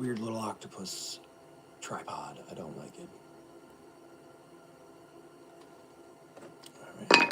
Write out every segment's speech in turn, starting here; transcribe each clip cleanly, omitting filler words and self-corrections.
weird little octopus tripod. I don't like it. All right.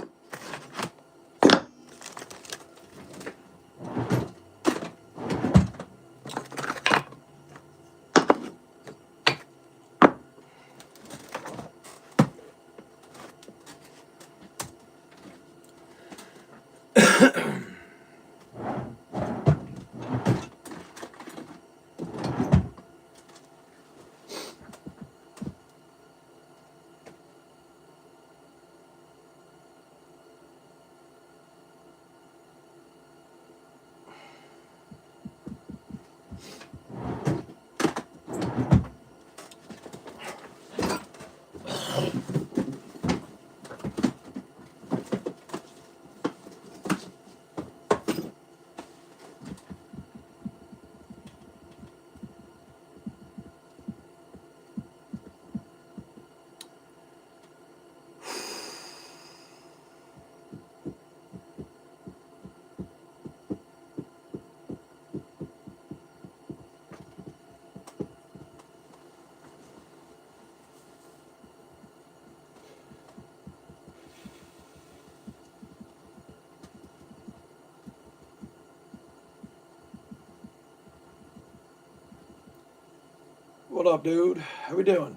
What up, dude? How we doing?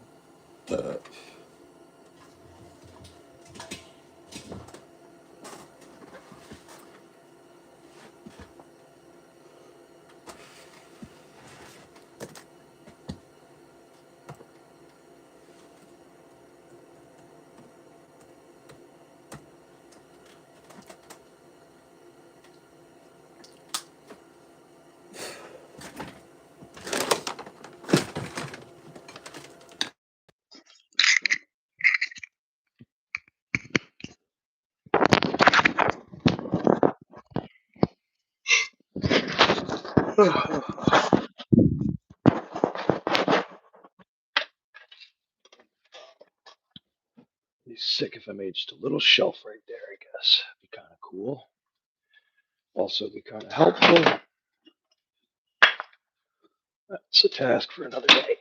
Be sick if I made just a little shelf right there, I guess. Be kind of cool. Also be kind of helpful. That's a task for another day.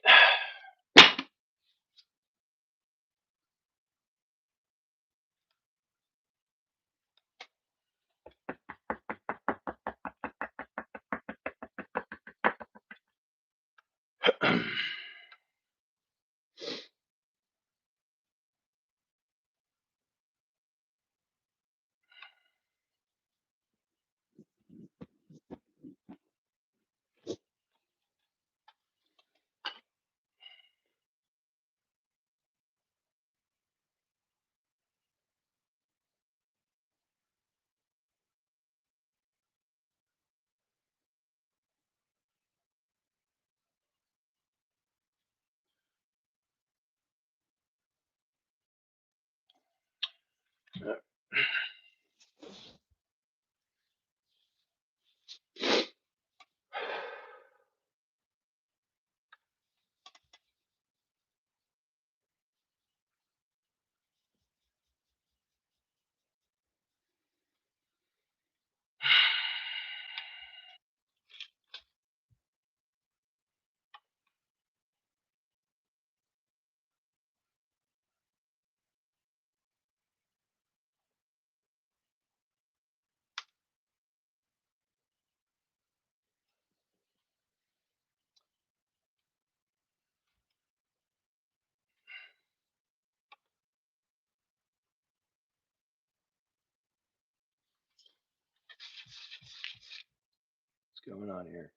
What's going on here?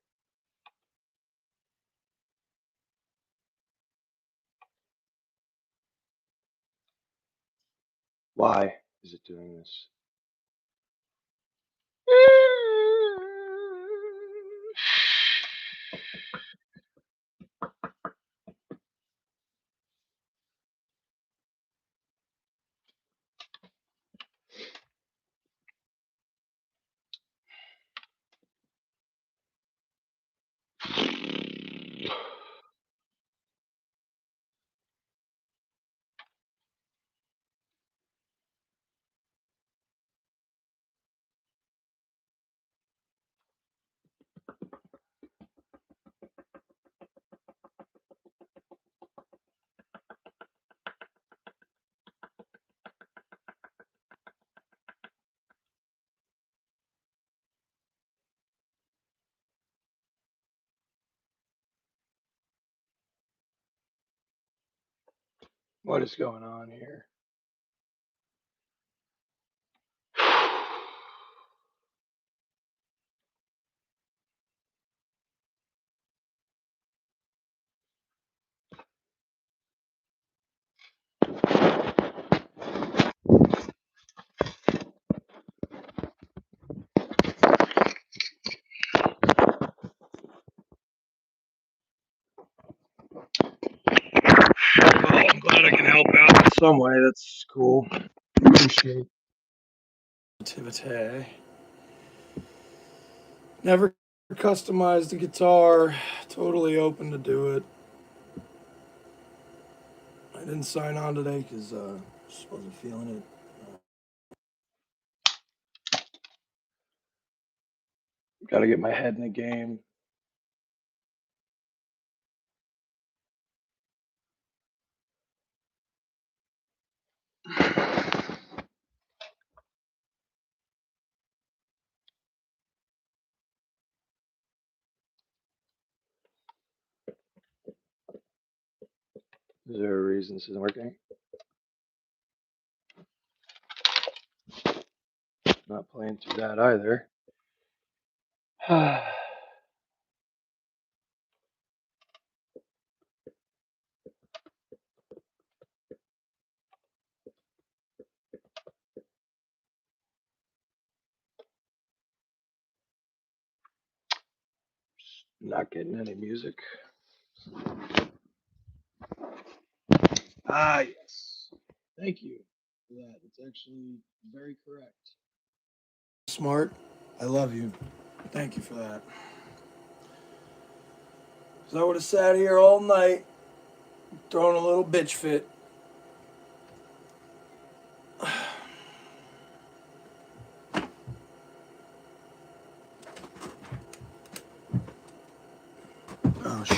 Why is it doing this? What is going on here? Well, I'm glad I can help out in some way. That's cool. Appreciate it. Never customized the guitar. Totally open to do it. I didn't sign on today because just wasn't feeling it. Got to get my head in the game. Is there a reason this isn't working? Not playing through that either. Not getting any music. Ah, yes. Thank you for that. It's actually very correct. Smart. I love you. Thank you for that. Because I would have sat here all night throwing a little bitch fit. Oh, shit.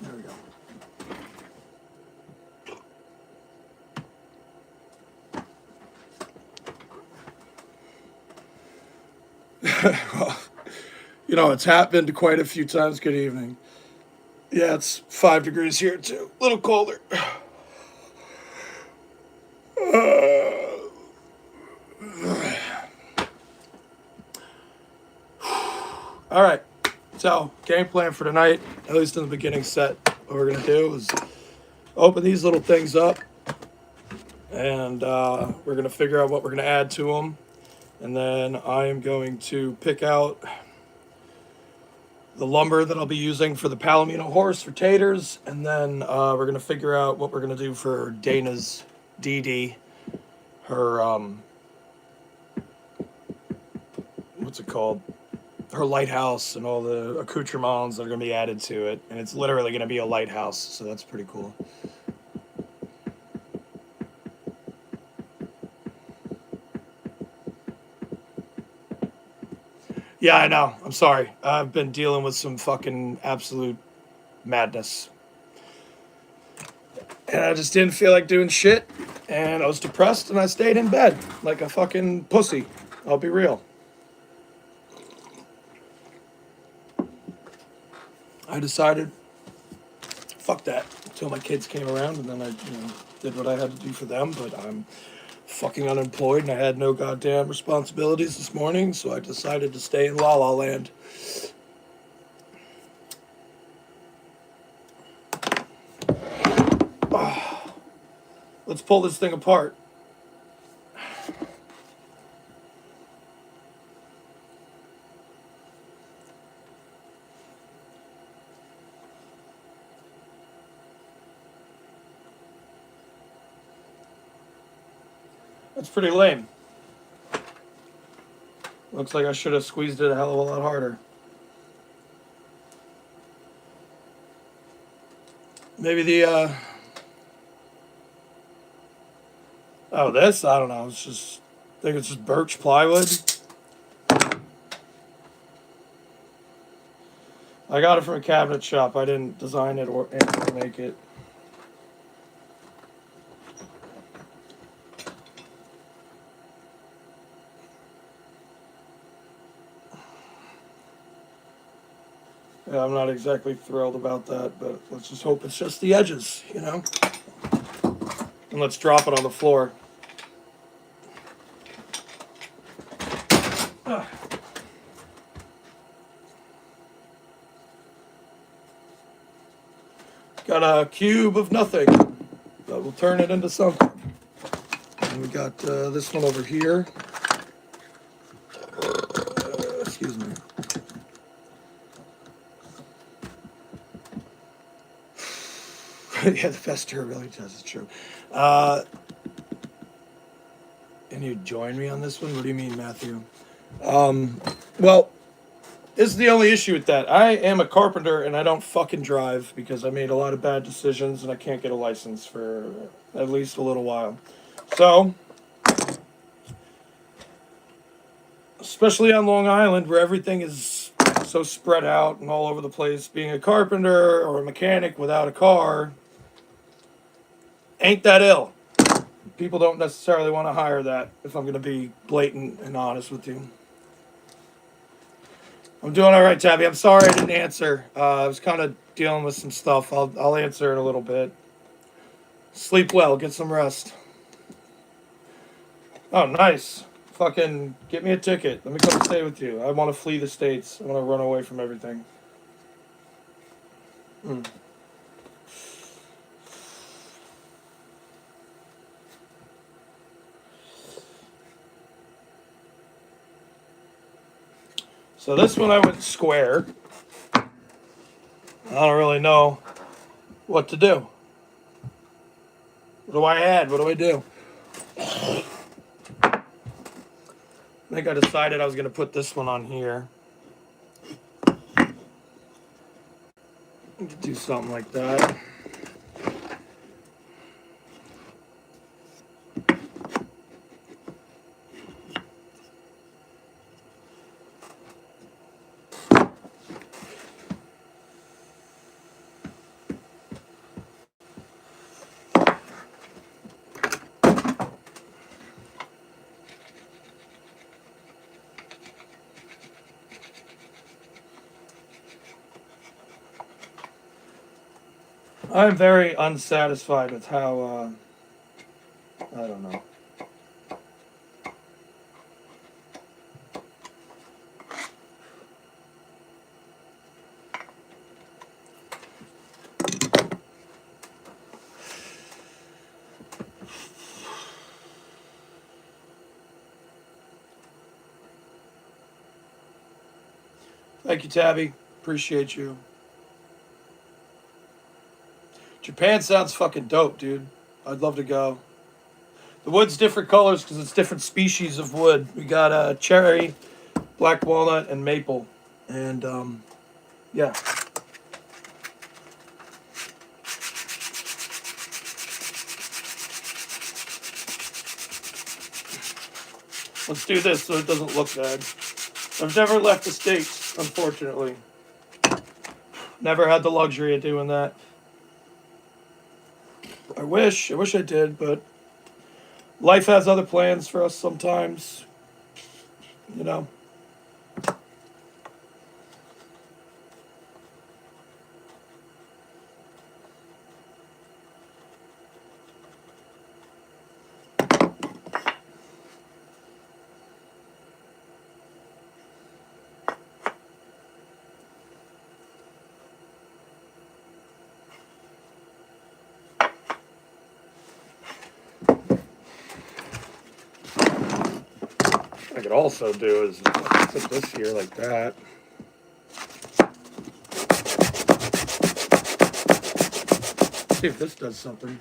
There we go. Well, it's happened quite a few times. Good evening. Yeah, it's 5 degrees here too. A little colder. All right. So, game plan for tonight, at least in the beginning set, what we're going to do is open these little things up and we're going to figure out what we're going to add to them. And then I am going to pick out the lumber that I'll be using for the Palomino horse for taters. And then we're going to figure out what we're going to do for Dana's DD, her, what's it called? Her lighthouse and all the accoutrements that are going to be added to it. And it's literally going to be a lighthouse. So that's pretty cool. Yeah, I know. I'm sorry. I've been dealing with some fucking absolute madness. And I just didn't feel like doing shit. And I was depressed and I stayed in bed like a fucking pussy. I'll be real. I decided, fuck that, until my kids came around and then I, did what I had to do for them. But I'm fucking unemployed and I had no goddamn responsibilities this morning. So I decided to stay in La La Land. Let's pull this thing apart. That's pretty lame. Looks like I should have squeezed it a hell of a lot harder. Maybe the, oh, this? I don't know. It's just think it's just birch plywood. I got it from a cabinet shop. I didn't design it or make it. Yeah, I'm not exactly thrilled about that, but let's just hope it's just the edges, you know? And let's drop it on the floor. Got a cube of nothing, but we'll turn it into something. And we got this one over here. Excuse me. Yeah, the Pasteur really does. It's true. And you join me on this one? What do you mean, Matthew? Well, this is the only issue with that. I am a carpenter and I don't fucking drive because I made a lot of bad decisions and I can't get a license for at least a little while. So, especially on Long Island where everything is so spread out and all over the place, being a carpenter or a mechanic without a car ain't that ill. People don't necessarily want to hire that, if I'm going to be blatant and honest with you. I'm doing all right, Tabby. I'm sorry I didn't answer. I was kind of dealing with some stuff. I'll answer in a little bit. Sleep well. Get some rest. Oh, nice. Fucking get me a ticket. Let me come stay with you. I want to flee the States. I want to run away from everything. So this one I went square. I don't really know what to do. What do I add? What do I do? I think I decided I was going to put this one on here. Do something like that. I'm very unsatisfied with how, I don't know. Thank you, Tabby. Appreciate you. Japan sounds fucking dope, dude. I'd love to go. The wood's different colors because it's different species of wood. We got cherry, black walnut, and maple. And, yeah. Let's do this so it doesn't look bad. I've never left the States, unfortunately. Never had the luxury of doing that. I wish I did, but life has other plans for us sometimes, you know. What I could also do is put this here like that. See if this does something.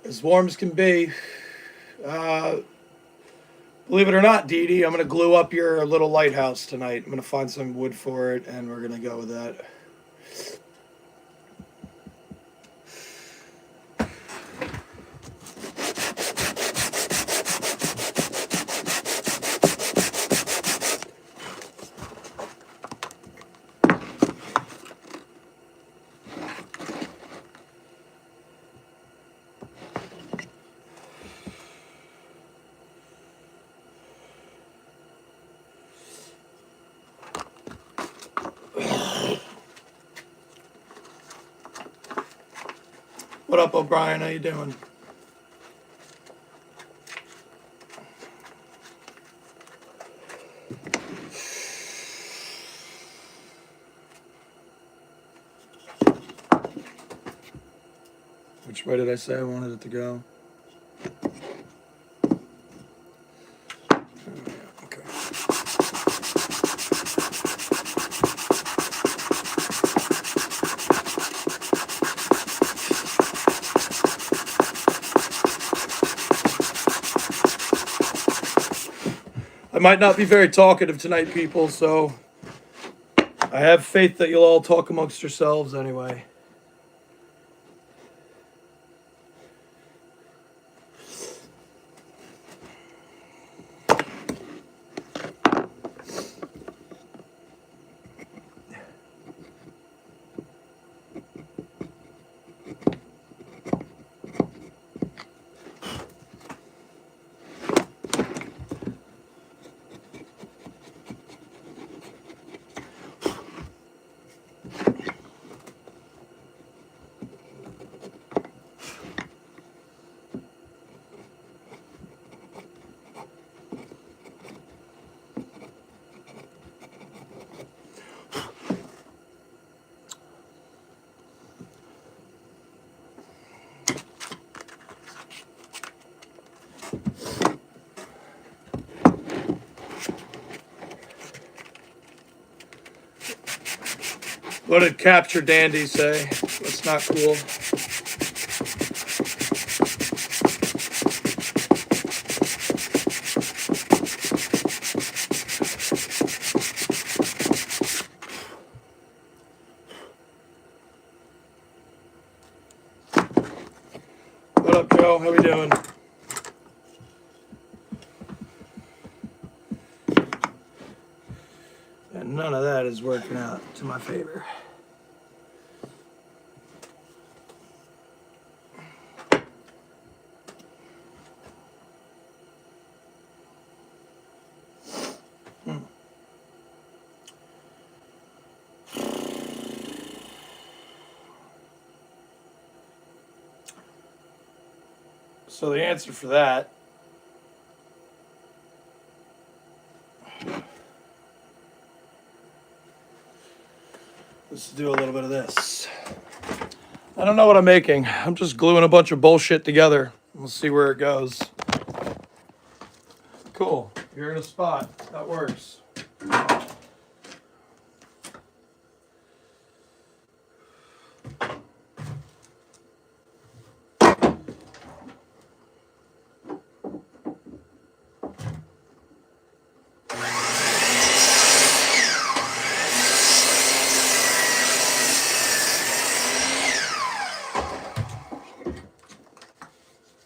As warm as can be. Believe it or not, Dee Dee, I'm going to glue up your little lighthouse tonight. I'm going to find some wood for it, and we're going to go with that. What up, O'Brien? How you doing? Which way did I say I wanted it to go? Okay. I might not be very talkative tonight, people, so I have faith that you'll all talk amongst yourselves anyway. What did Capture Dandy say? That's not cool. What up, Joe? How we doing? And none of that is working out to my favor. So the answer for that is to do a little bit of this. I don't know what I'm making. I'm just gluing a bunch of bullshit together. We'll see where it goes. Cool. You're in a spot. That works.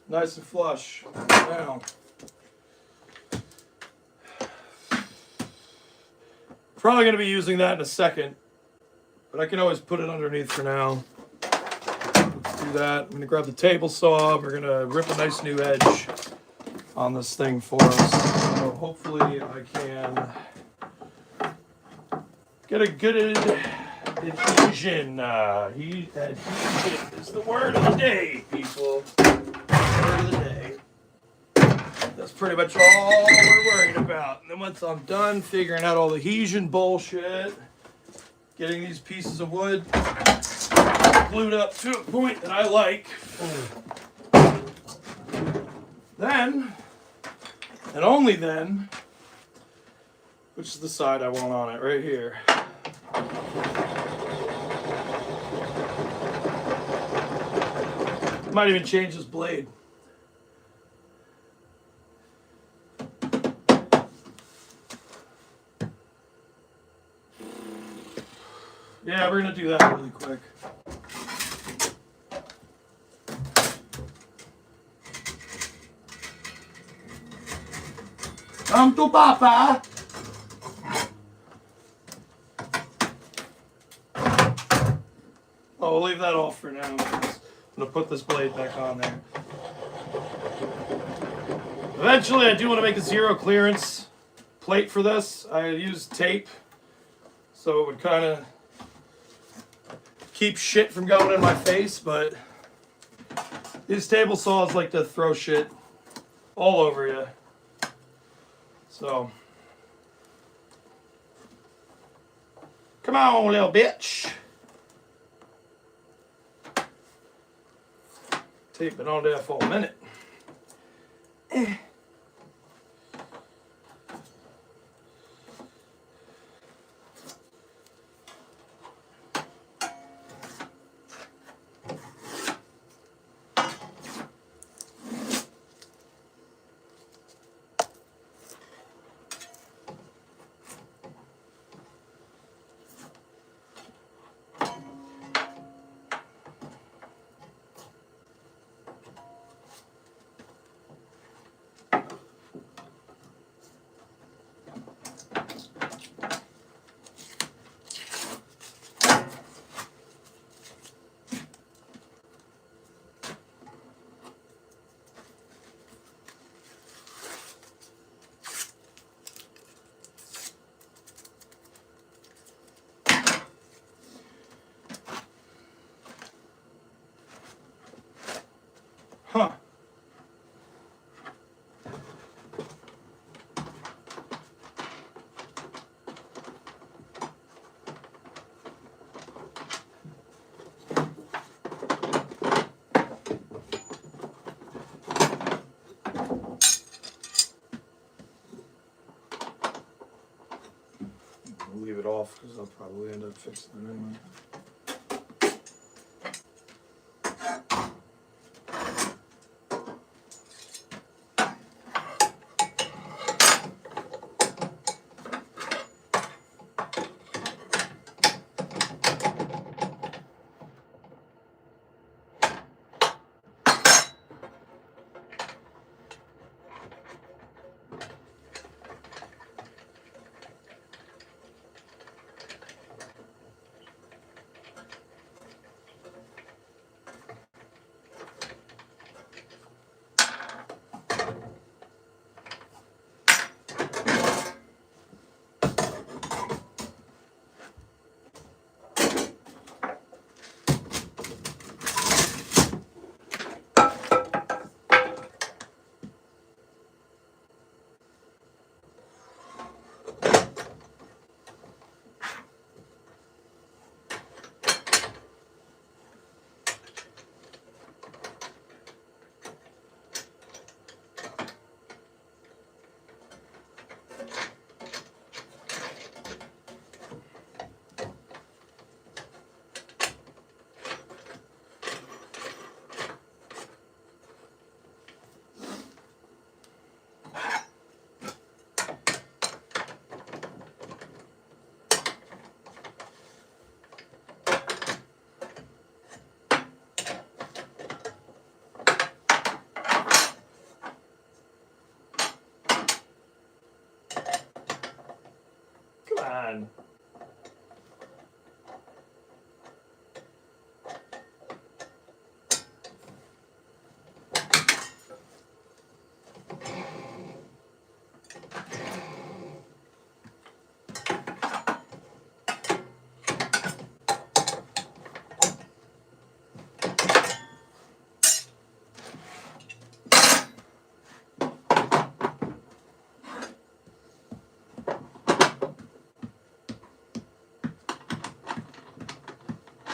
Nice and flush. Now, probably going to be using that in a second, but I can always put it underneath for now. Let's do that. I'm going to grab the table saw. We're going to rip a nice new edge on this thing for us. So hopefully I can get a good adhesion. Adhesion is the word of the day, people. Word of the day. That's pretty much all we're worried about. And then once I'm done figuring out all the adhesion bullshit, getting these pieces of wood glued up to a point that I like, then, and only then, which is the side I want on it, right here. Might even change this blade. Yeah, we're gonna do that really quick. Come to Papa. Oh, we'll leave that off for now. I'm gonna put this blade back on there. Eventually, I do want to make a zero clearance plate for this. I used tape, so it would kind of keep shit from going in my face, but These table saws like to throw shit all over you. So, come on, little bitch. Taping on there for a minute. Huh. I'll leave it off because I'll probably end up fixing it anyway. Come on.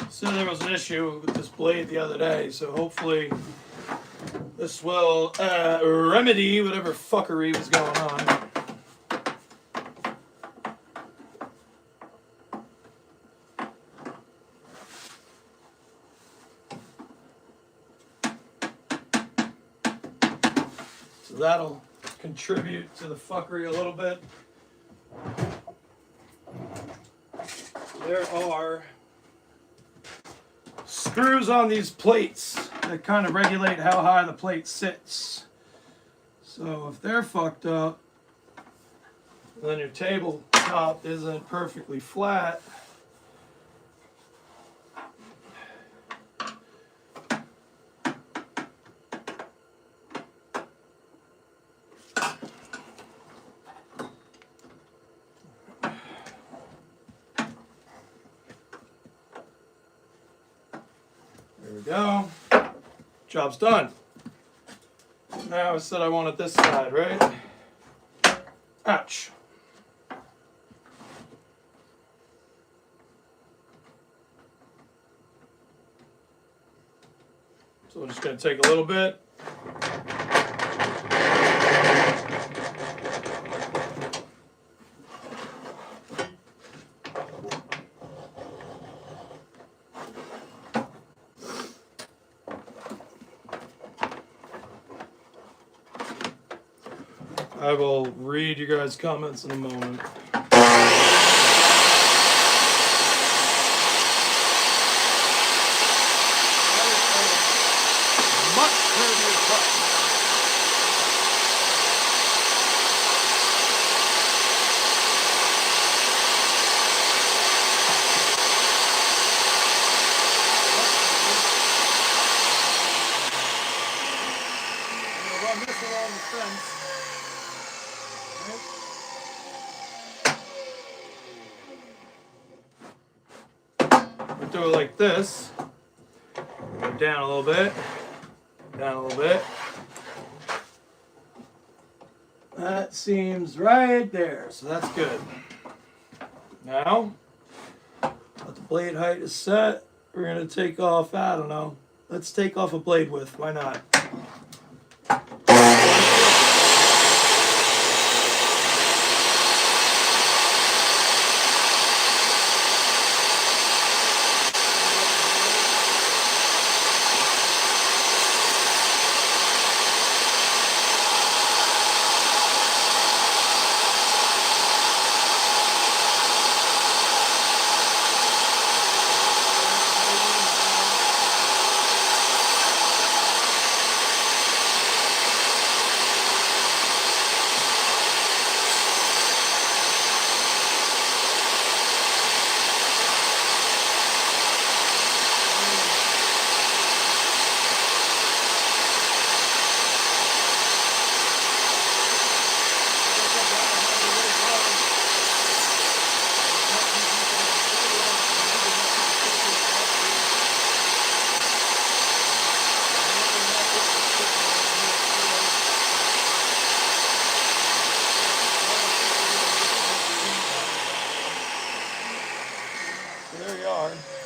So there was an issue with this blade the other day, so hopefully this will remedy whatever fuckery was going on. So that'll contribute to the fuckery a little bit. There are screws on these plates that kind of regulate how high the plate sits. So if they're fucked up, then your tabletop isn't perfectly flat. There we go. Job's done. Now I said I wanted this side, right? Ouch. So I'm just going to take a little bit. I will read you guys' comments in a moment. Do it like this. Go down a little bit. Down a little bit. That seems right there. So that's good. Now, that the blade height is set, we're going to take off, I don't know. Let's take off a blade width. Why not?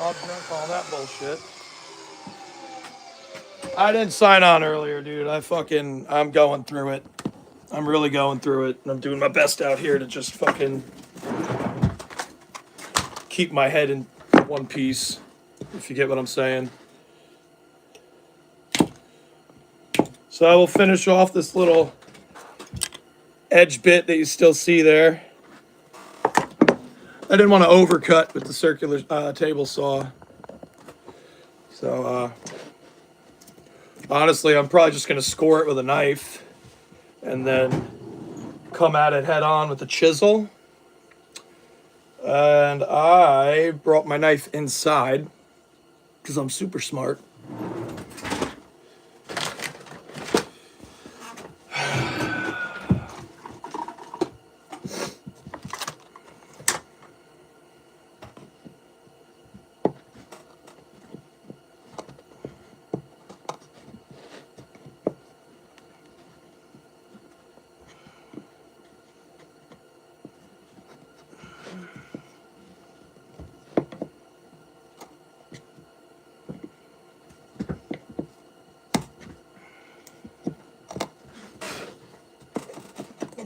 I'll drink all that bullshit. I didn't sign on earlier, dude. I'm going through it. I'm really going through it. And I'm doing my best out here to just fucking keep my head in one piece, if you get what I'm saying. So I will finish off this little edge bit that you still see there. I didn't want to overcut with the circular table saw. So, honestly, I'm probably just going to score it with a knife and then come at it head on with the chisel. And I brought my knife inside because I'm super smart.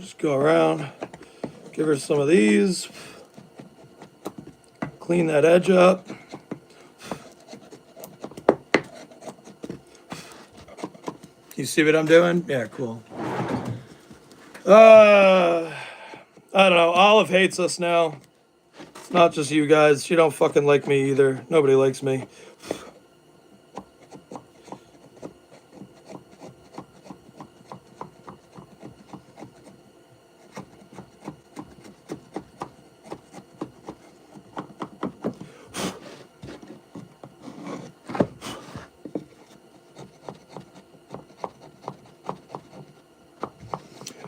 Just go around, give her some of these, clean that edge up. You see what I'm doing? Yeah, cool. I don't know. Olive hates us now. It's not just you guys. She don't fucking like me either. Nobody likes me.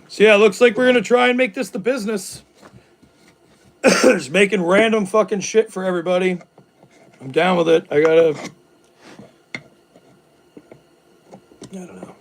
So yeah, it looks like we're gonna try and make this the business. Just making random fucking shit for everybody. I'm down with it. I gotta I don't know.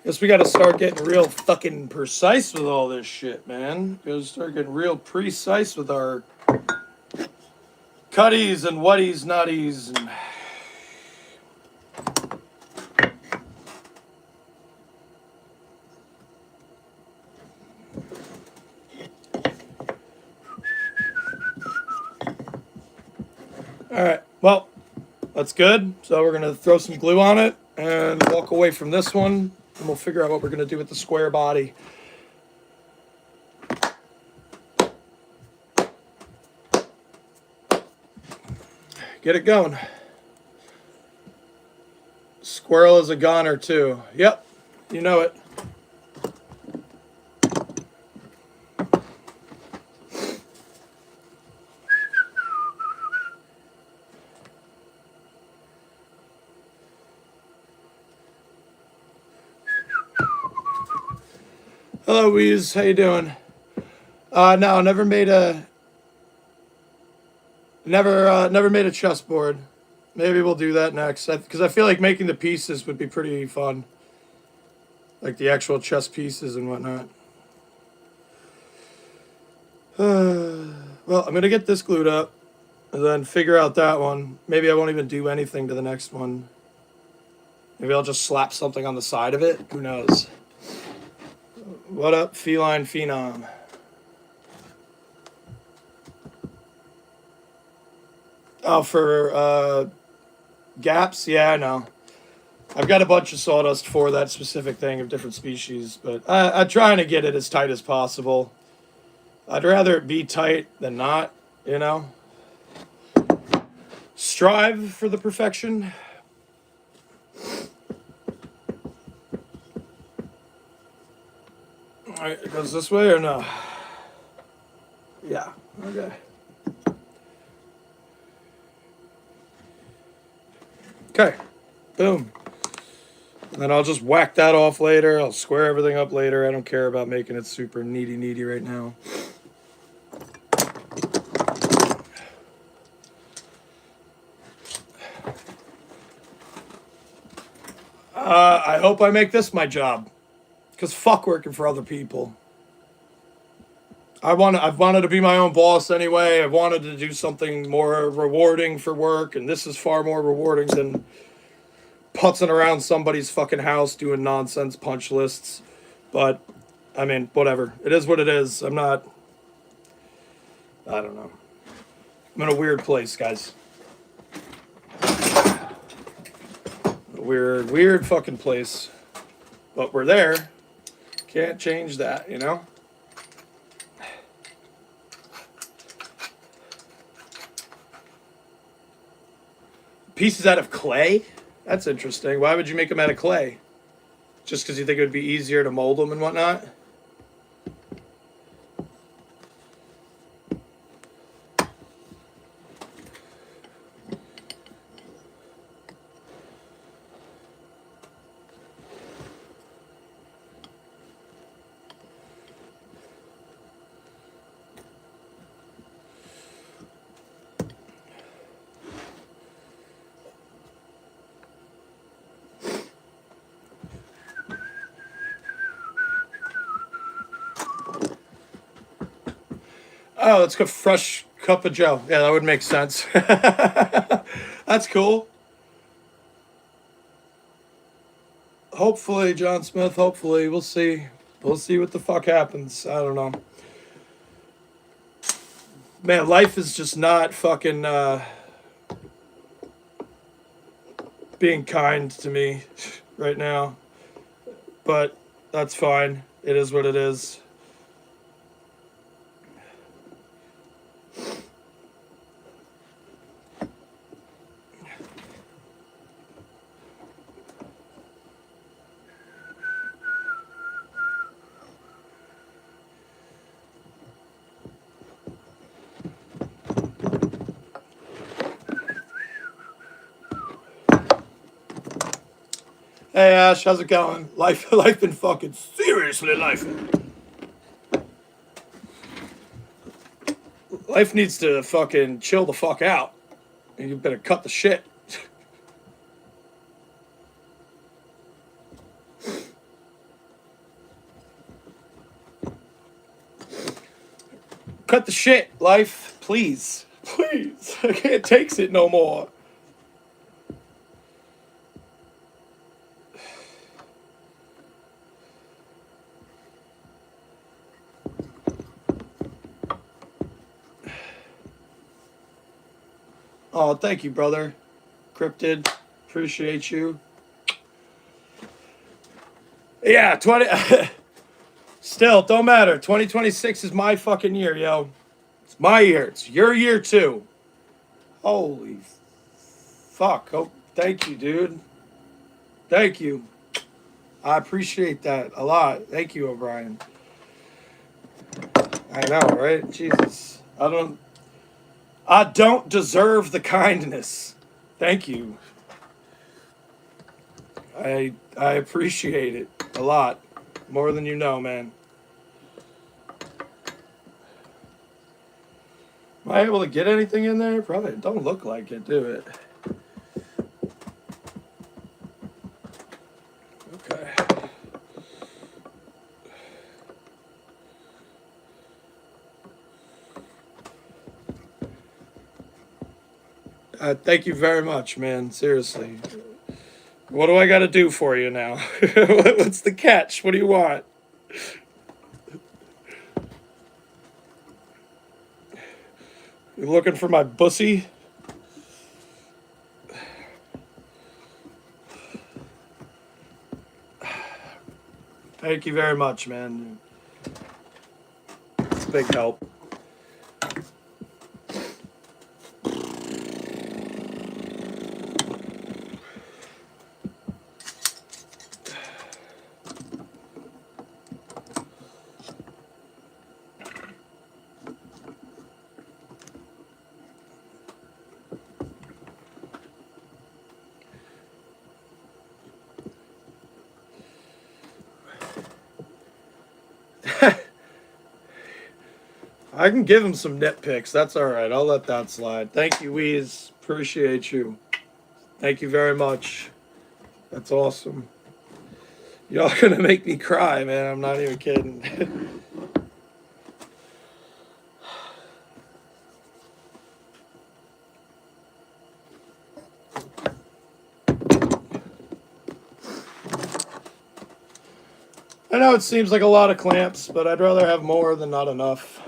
Guess we got to start getting real fucking precise with all this shit, man. Got to start getting real precise with our cutties and whatties, nutties, and all right. Well, that's good. So we're gonna throw some glue on it and walk away from this one, and we'll figure out what we're gonna do with the square body. Get it going. Squirrel is a goner too. Yep, you know it. Hello, Weez. How you doing? No, never made a chessboard. Maybe we'll do that next because I feel like making the pieces would be pretty fun, like the actual chess pieces and whatnot. Well, I'm gonna get this glued up and then figure out that one. Maybe I won't even do anything to the next one. Maybe I'll just slap something on the side of it. Who knows? What up, Feline Phenom? Oh, for gaps? Yeah, I know. I've got a bunch of sawdust for that specific thing of different species, but I'm trying to get it as tight as possible. I'd rather it be tight than not, you know? Strive for the perfection. All right, it goes this way or no? Yeah, okay. Okay, boom. And then I'll just whack that off later. I'll square everything up later. I don't care about making it super needy right now. I hope I make this my job. Because fuck working for other people. I've wanted to be my own boss anyway. I've wanted to do something more rewarding for work, and this is far more rewarding than putzing around somebody's fucking house doing nonsense punch lists. But, I mean, whatever. It is what it is. I don't know. I'm in a weird place, guys. A weird fucking place. But we're there. Can't change that, you know? Pieces out of clay? That's interesting. Why would you make them out of clay? Just because you think it would be easier to mold them and whatnot? Oh, let's go fresh cup of Joe. Yeah, that would make sense. That's cool. Hopefully, John Smith, hopefully. We'll see. We'll see what the fuck happens. I don't know. Man, life is just not fucking being kind to me right now. But that's fine. It is what it is. Hey Ash, how's it going? Life been fucking seriously life. Life needs to fucking chill the fuck out. And you better cut the shit. Cut the shit, life, please. Please. I can't take it no more. Oh, thank you, brother. Cryptid. Appreciate you. Yeah, 20. Still, don't matter. 2026 is my fucking year, yo. It's my year. It's your year, too. Holy fuck. Oh, thank you, dude. Thank you. I appreciate that a lot. Thank you, O'Brien. I know, right? Jesus. I don't deserve the kindness. Thank you. I appreciate it a lot. More than you know, man. Am I able to get anything in there? Probably don't look like it, do it? Okay. Thank you very much, man. Seriously. What do I got to do for you now? What's the catch? What do you want? You looking for my bussy? Thank you very much, man. It's a big help. I can give him some nitpicks. That's all right. I'll let that slide. Thank you, Weez. Appreciate you. Thank you very much. That's awesome. Y'all gonna make me cry, man. I'm not even kidding. I know it seems like a lot of clamps, but I'd rather have more than not enough.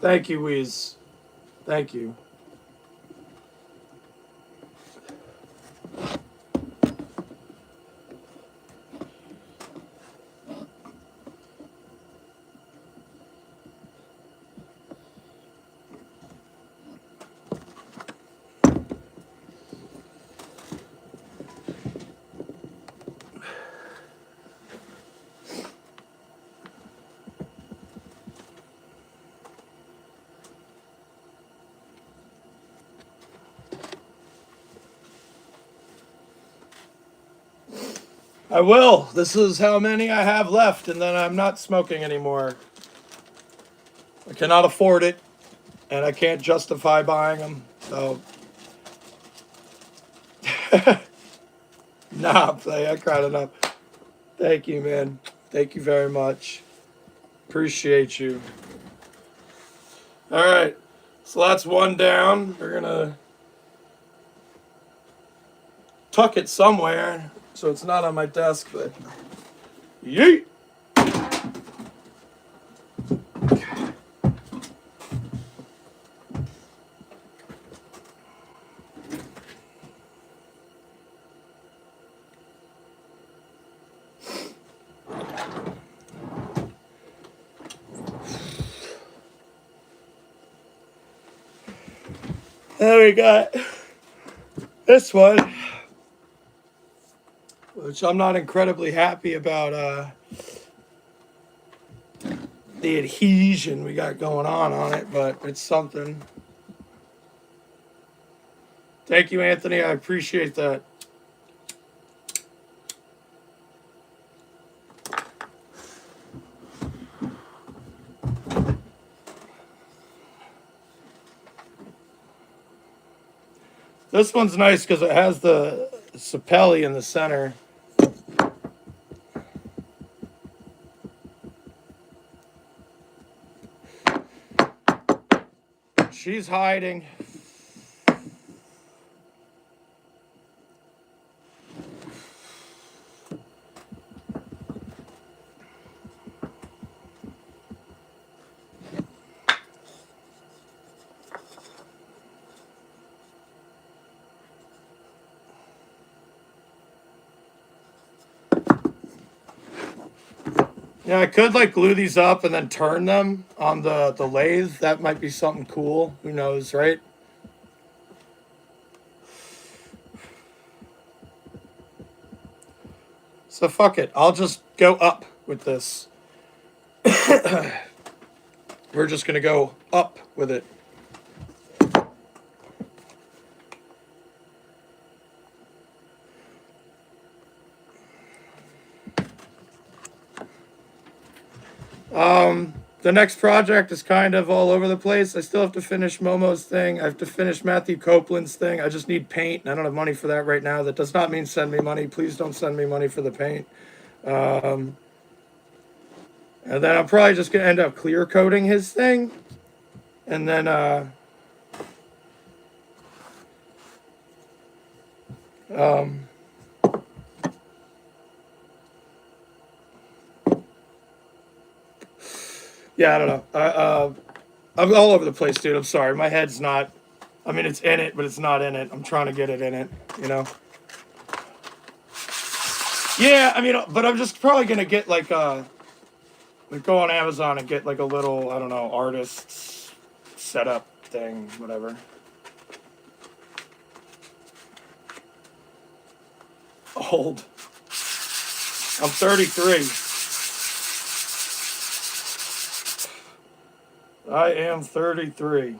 Thank you, Weez. Thank you. I will. This is how many I have left, and then I'm not smoking anymore. I cannot afford it, and I can't justify buying them, so. Nah, I cried enough. Thank you, man. Thank you very much. Appreciate you. All right, so that's one down. We're gonna tuck it somewhere so it's not on my desk, but yeet. There we got this one, which I'm not incredibly happy about the adhesion we got going on it, but it's something. Thank you, Anthony. I appreciate that. This one's nice because it has the sapelli in the center. She's hiding. Yeah, I could like glue these up and then turn them on the lathe. That might be something cool. Who knows, right? So fuck it. I'll just go up with this. We're just going to go up with it. The next project is kind of all over the place. I still have to finish Momo's thing. I have to finish Matthew Copeland's thing. I just need paint, and I don't have money for that right now. That does not mean send me money. Please don't send me money for the paint. And then I'm probably just going to end up clear coating his thing. And then, yeah, I don't know. I'm all over the place, dude. I'm sorry. My head's not, I mean, it's in it, but it's not in it. I'm trying to get it in it, you know? Yeah, I mean, but I'm just probably going to get like go on Amazon and get like a little, I don't know, artist's setup thing, whatever. Old. I'm 33. I am 33.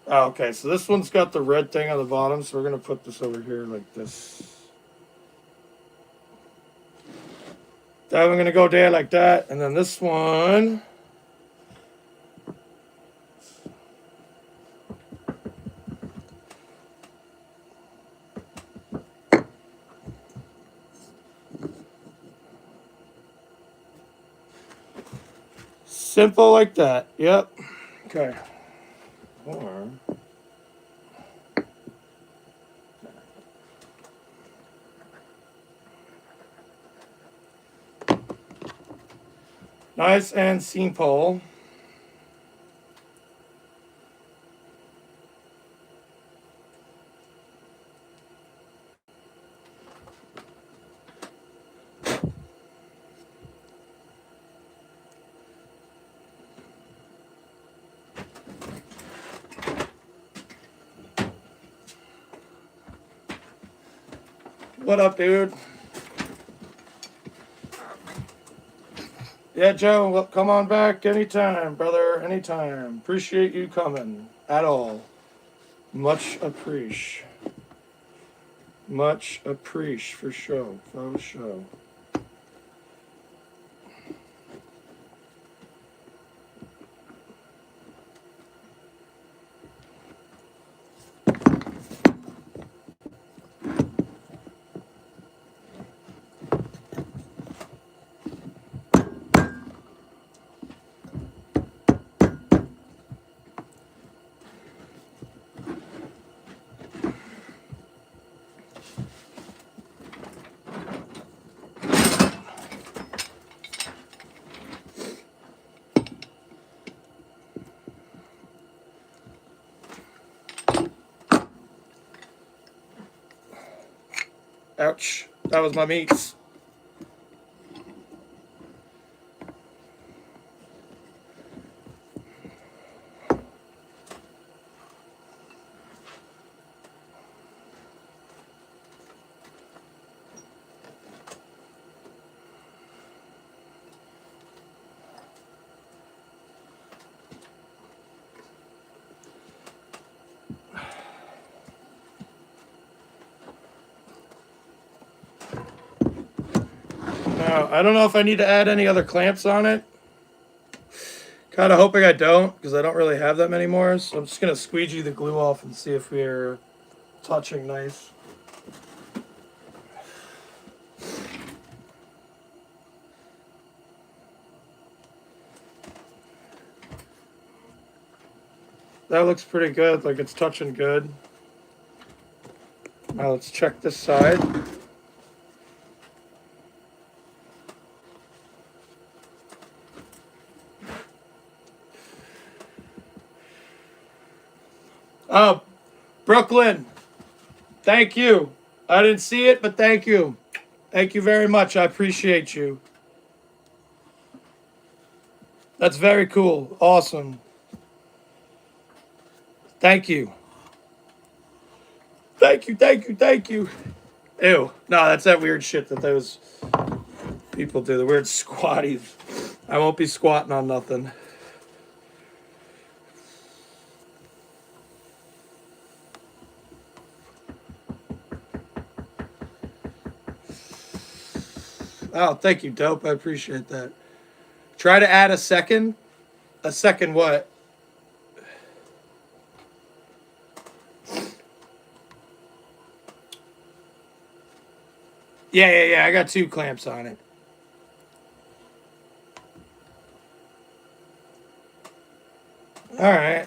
Okay, so this one's got the red thing on the bottom, so we're going to put this over here like this. Then I'm going to go there like that, and then this one. Simple like that. Yep. Okay. Or nice and simple. What up, dude? Yeah, Joe, well, come on back anytime, brother, anytime. Appreciate you coming at all. Much appreciate. Much appreciate for sure, for sure. Ouch. That was my meats. Now, I don't know if I need to add any other clamps on it. Kind of hoping I don't, because I don't really have that many more. So I'm just going to squeegee the glue off and see if we're touching nice. That looks pretty good, like it's touching good. Now let's check this side. Oh, Brooklyn, thank you. I didn't see it, but thank you. Thank you very much. I appreciate you. That's very cool. Awesome. Thank you. Thank you, thank you, thank you. Ew. No, that's that weird shit that those people do. The weird squatties. I won't be squatting on nothing. Oh, thank you, Dope. I appreciate that. Try to add a second. A second what? Yeah. I got 2 clamps on it. All right.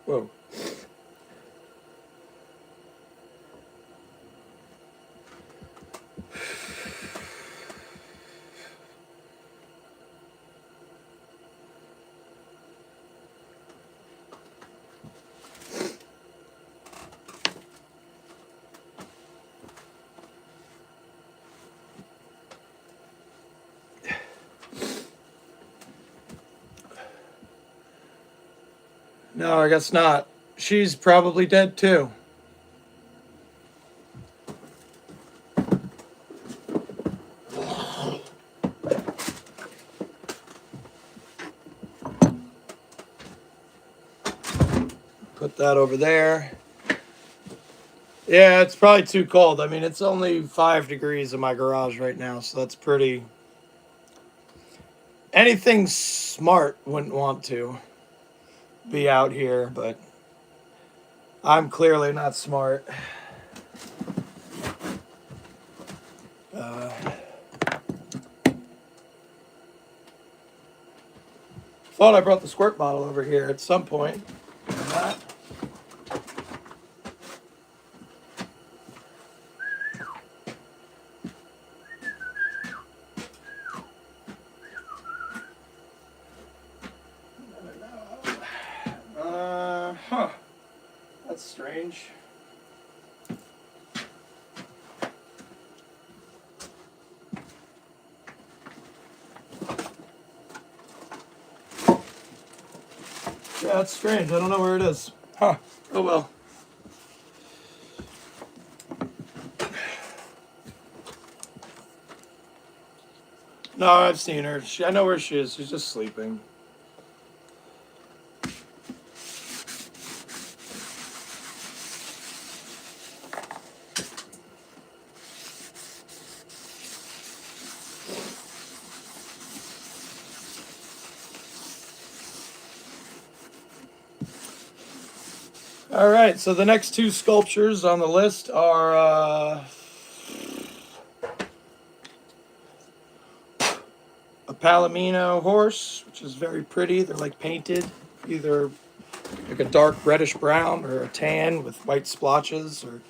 Whoa. No, I guess not. She's probably dead too. Put that over there. Yeah, it's probably too cold. I mean, it's only 5 degrees in my garage right now, so that's pretty. Anything smart wouldn't want to be out here, but I'm clearly not smart. Thought I brought the squirt bottle over here at some point. Not. Huh. That's strange. Yeah, that's strange. I don't know where it is. Huh. Oh well. No, I've seen her. I know where she is. She's just sleeping. All right, so the next 2 sculptures on the list are a Palomino horse, which is very pretty. They're like painted, either like a dark reddish brown or a tan with white splotches, or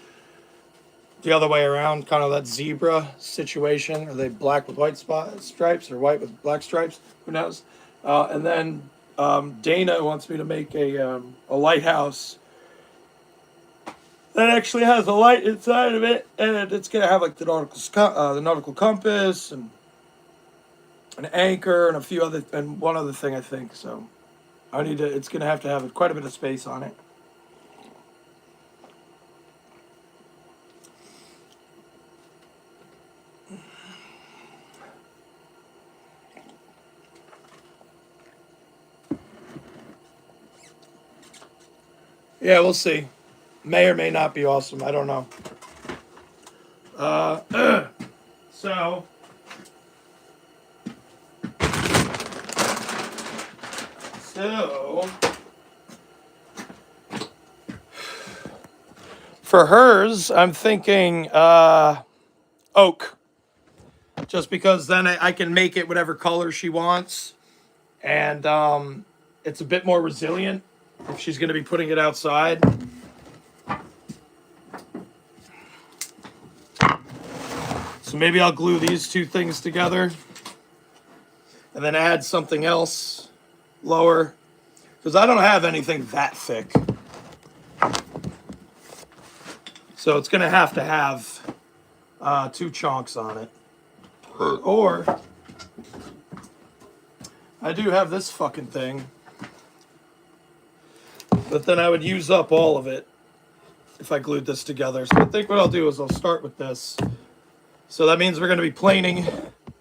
the other way around, kind of that zebra situation. Are they black with white stripes or white with black stripes? Who knows? And then Dana wants me to make a lighthouse that actually has a light inside of it, and it's gonna have like the nautical compass and an anchor and a few other and one other thing I think. So I need to. It's gonna have quite a bit of space on it. Yeah, we'll see. May or may not be awesome. I don't know. So for hers, I'm thinking oak. Just because then I can make it whatever color she wants. And it's a bit more resilient if she's going to be putting it outside. So maybe I'll glue these two things together and then add something else lower, because I don't have anything that thick. So it's going to have two chunks on it. Or I do have this fucking thing, but then I would use up all of it if I glued this together. So I think what I'll do is I'll start with this. So that means we're going to be planing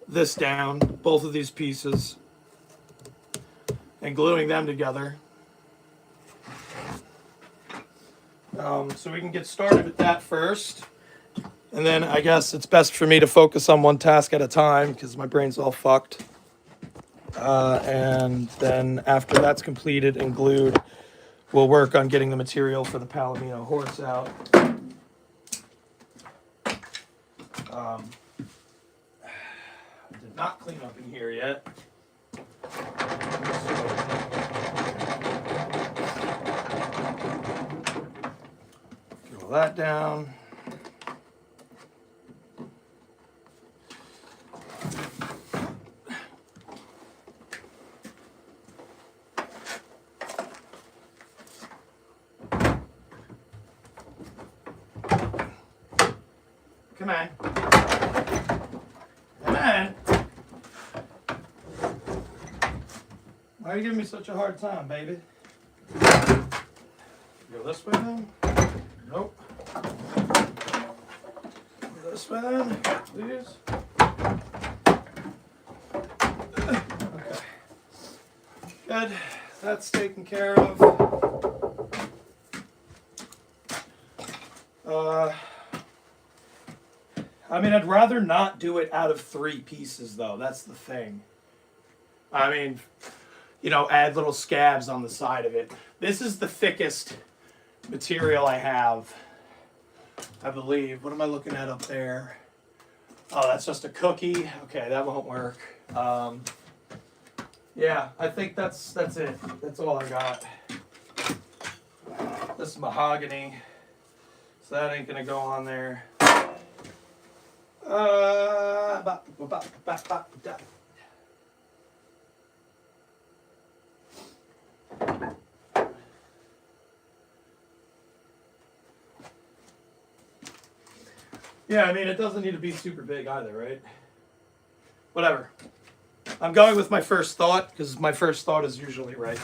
this down, both of these pieces, and gluing them together. So we can get started with that first. And then I guess it's best for me to focus on one task at a time because my brain's all fucked. And then after that's completed and glued, we'll work on getting the material for the Palomino horse out. Did not clean up in here yet. Get all that down. Come on. Come on. Why are you giving me such a hard time, baby? Go this way then? Nope. Go this way then, please. Okay. Good. That's taken care of. I mean, I'd rather not do it out of 3 pieces, though. That's the thing. I mean, you know, add little scabs on the side of it. This is the thickest material I have, I believe. What am I looking at up there? Oh, that's just a cookie. Okay, that won't work. Yeah, I think that's it. That's all I got. This is mahogany, so that ain't gonna go on there. Yeah, I mean, it doesn't need to be super big either, right? Whatever. I'm going with my first thought, because my first thought is usually right.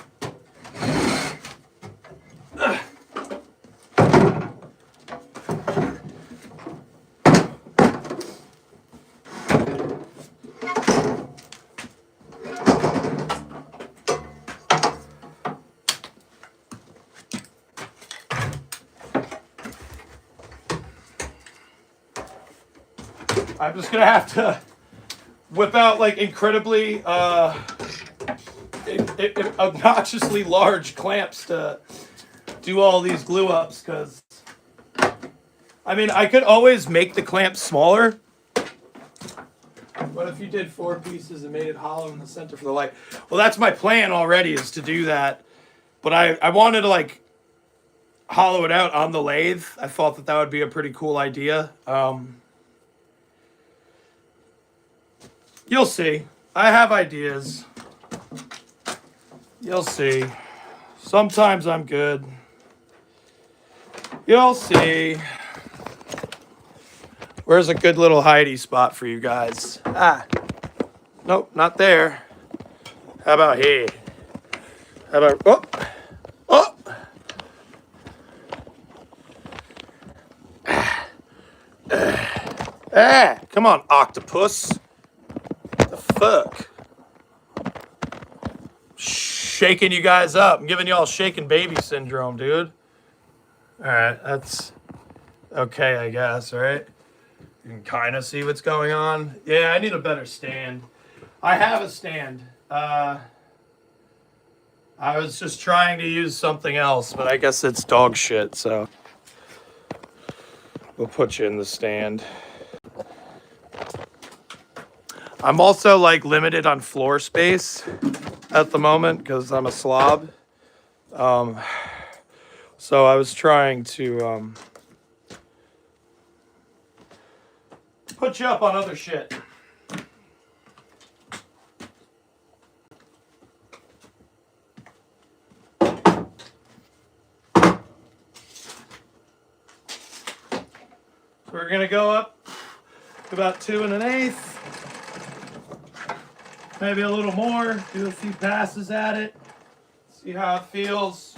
I'm just gonna have to whip out like incredibly obnoxiously large clamps to do all these glue ups, because I mean, I could always make the clamps smaller, but if you did 4 pieces and made it hollow in the center for the light, well, that's my plan already, is to do that. But I wanted to like hollow it out on the lathe. I thought that would be a pretty cool idea. You'll see. I have ideas. You'll see. Sometimes I'm good. You'll see. Where's a good little hidey spot for you guys? Ah. Nope, not there. How about here? How about... Oh! Oh! Ah! Come on, octopus. The fuck? Shaking you guys up. I'm giving y'all shaking baby syndrome, dude. All right, that's okay, I guess, right? You can kind of see what's going on. Yeah, I need a better stand. I have a stand. I was just trying to use something else, but I guess it's dog shit, so we'll put you in the stand. I'm also like limited on floor space at the moment because I'm a slob. So I was trying to put you up on other shit. We're gonna go up to about 2 1/8, maybe a little more. Do a few passes at it, see how it feels.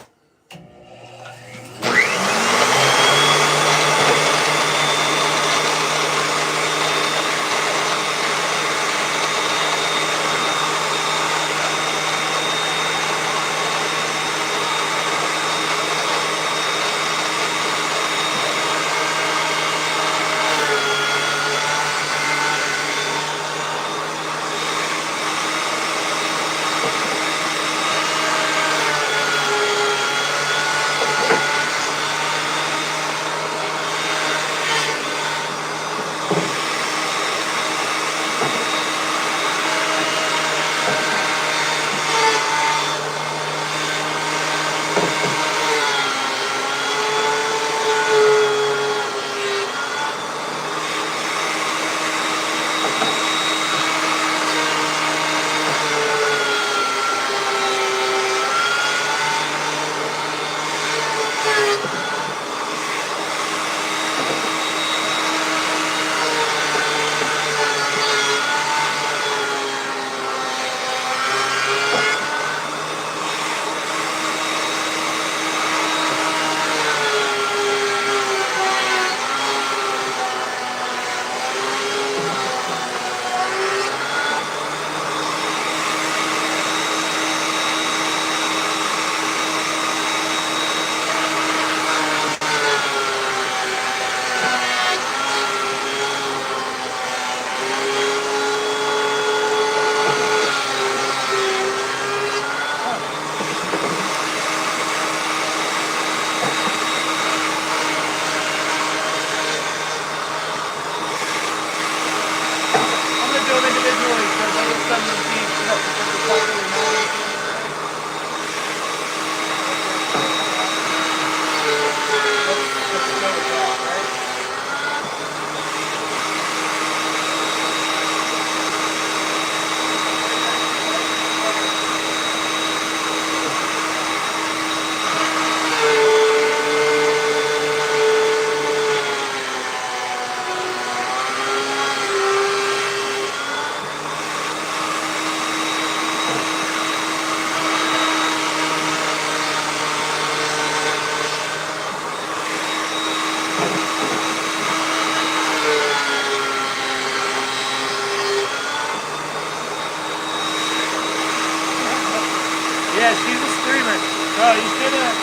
Yeah, she's a streamer. Bro, you should have.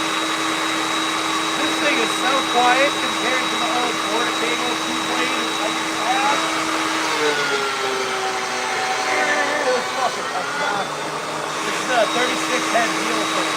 This thing is so quiet compared to the old Portacable 2-blade I used to have. It's the 36 head wheel thing.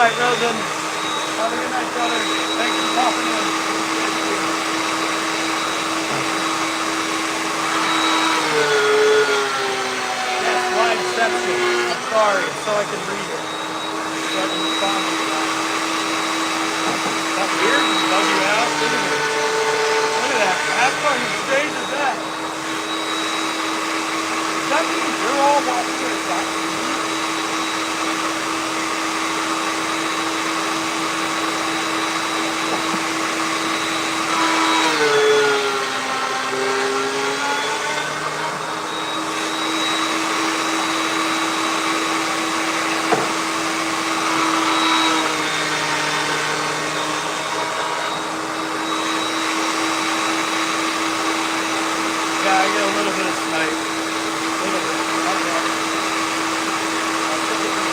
right, Rosen. Have a good night, brother. Thanks for popping in. Yes, liveception. I'm sorry, so I can read it. So I can respond to that. Is that weird? Does it bug you out? Look at this. Look at that. How fucking strange is that? Does that mean you're all watching it? Yeah, I get a little bit of snipe. A little bit. Not much. I'll put it in the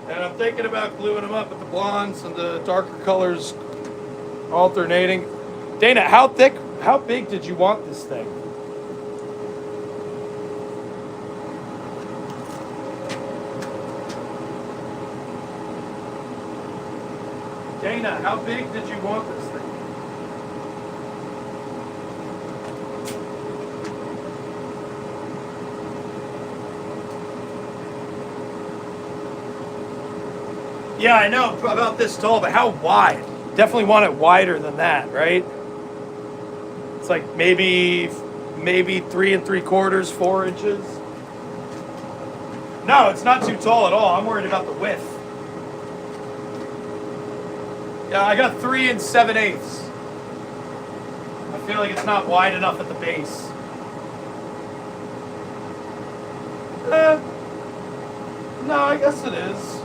And I'm thinking about gluing them up with the blondes and the darker colors alternating. Dana, how big did you want this thing? Dana, how big did you want this thing? Yeah, I know about this tall, but how wide? Definitely want it wider than that, right? It's like maybe 3 3/4, 4 inches. No, it's not too tall at all. I'm worried about the width. Yeah, I got 3 7/8. I feel like it's not wide enough at the base. No, I guess it is.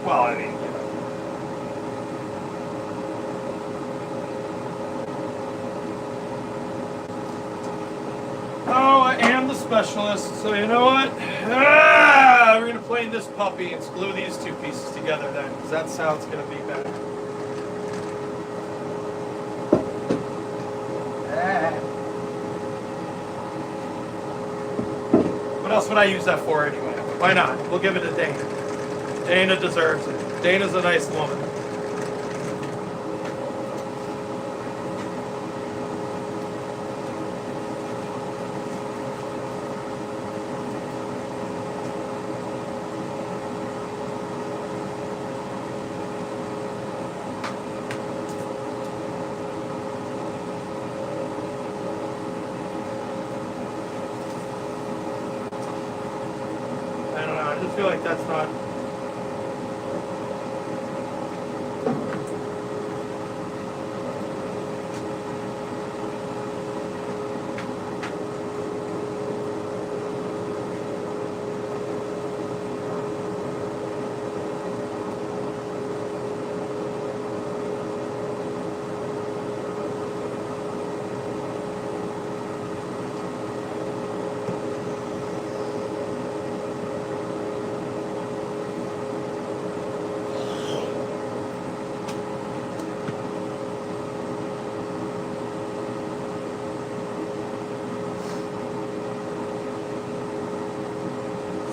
Well, I mean, you know. Oh, I am the specialist, so you know what? We're going to plane this puppy and glue these two pieces together then, because that's how it's going to be better. What else would I use that for anyway? Why not? We'll give it to Dana. Dana deserves it. Dana's a nice woman. I don't know. I just feel like that's not.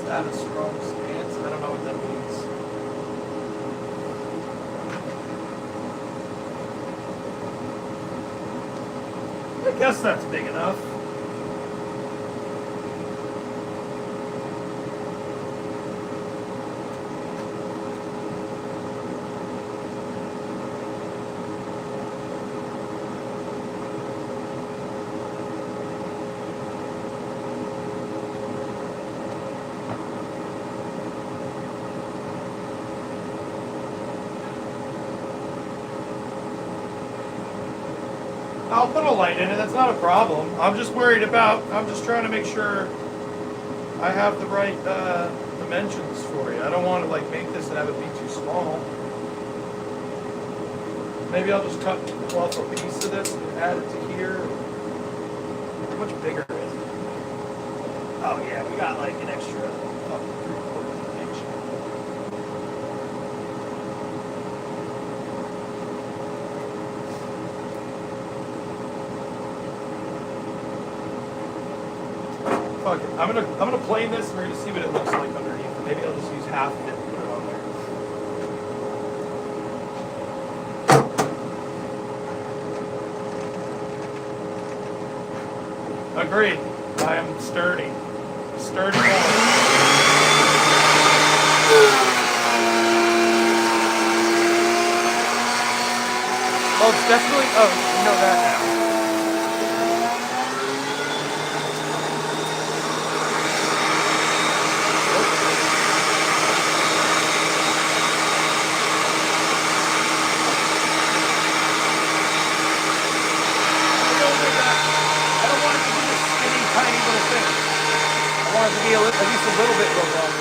That a strong stance? I don't know what that means. I guess that's big enough. I'll put a light in it. That's not a problem. I'm just worried about. I'm just trying to make sure I have the right dimensions for you. I don't want to like make this and have it be too small. Maybe I'll just cut off a piece of this and add it to here. How much bigger is it? Oh yeah, we got like an extra fucking 3/4 inch. Fuck it. I'm gonna plane this and we're gonna see what it looks like underneath. Maybe I'll just use half of it and put it on there. Agreed. I am sturdy. Sturdy boy. Well, it's definitely. Oh, you know that now. I don't want it to be a skinny, tiny little thing. I want it to be at least a little bit robust.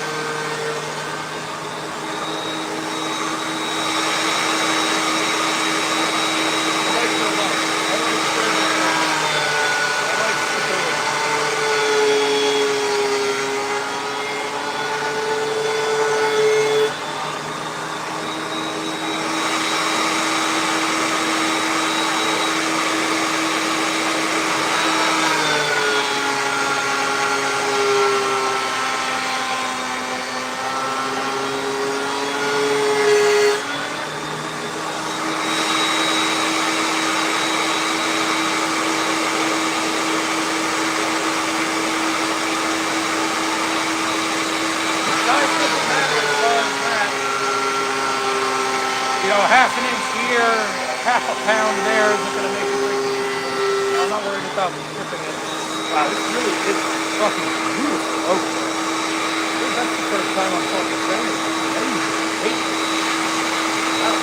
Half an inch here, half a pound there isn't going to make a big difference. I'm not worried about stripping it. Wow, this really is fucking beautiful oak. That's the first time I'm fucking saying it. I hate it. Wow.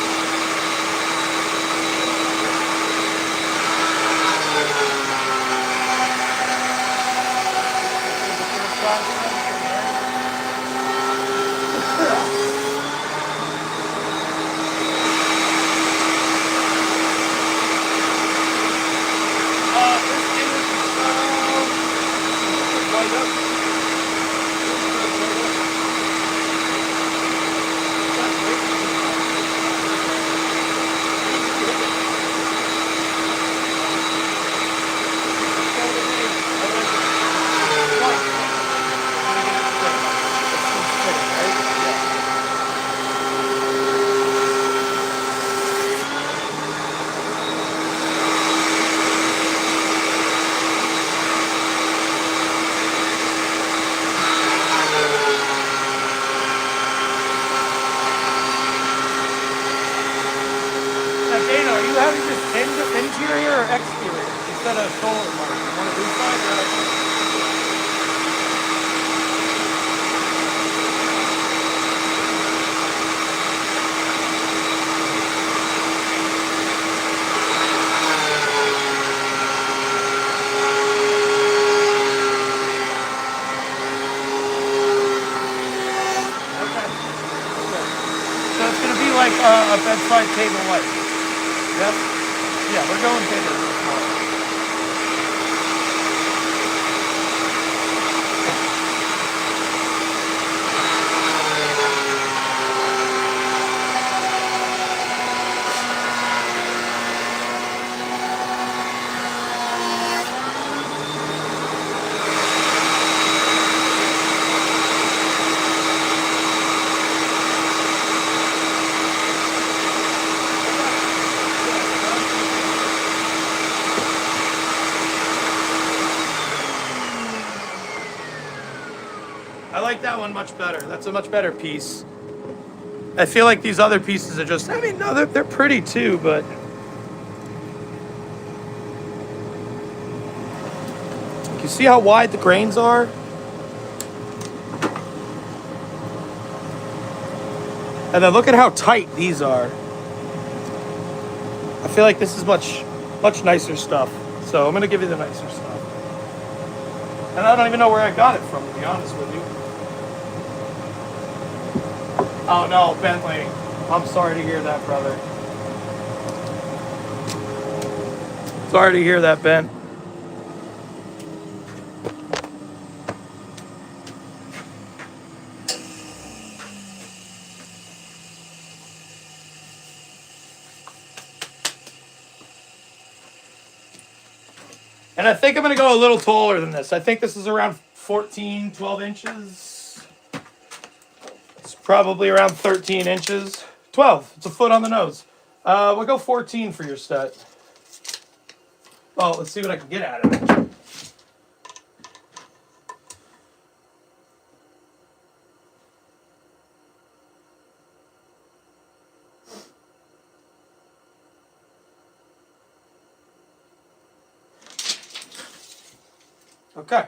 Interior or exterior instead of solar light? You want to do side or outside? Okay. So it's going to be like a bedside table light. Yep. Yeah, we're going bigger. I like that one much better. That's a much better piece. I feel like these other pieces are just, I mean, no, they're pretty too, but you see how wide the grains are? And then look at how tight these are. I feel like this is much Much nicer stuff. So I'm going to give you the nicer stuff. And I don't even know where I got it from, to be honest with you. Oh no, Bentley. I'm sorry to hear that, brother. Sorry to hear that, Ben. And I think I'm going to go a little taller than this. I think this is around 14, 12 inches. It's probably around 13 inches. 12. It's a foot on the nose. We'll go 14 for your set. Well, let's see what I can get out of it. Okay.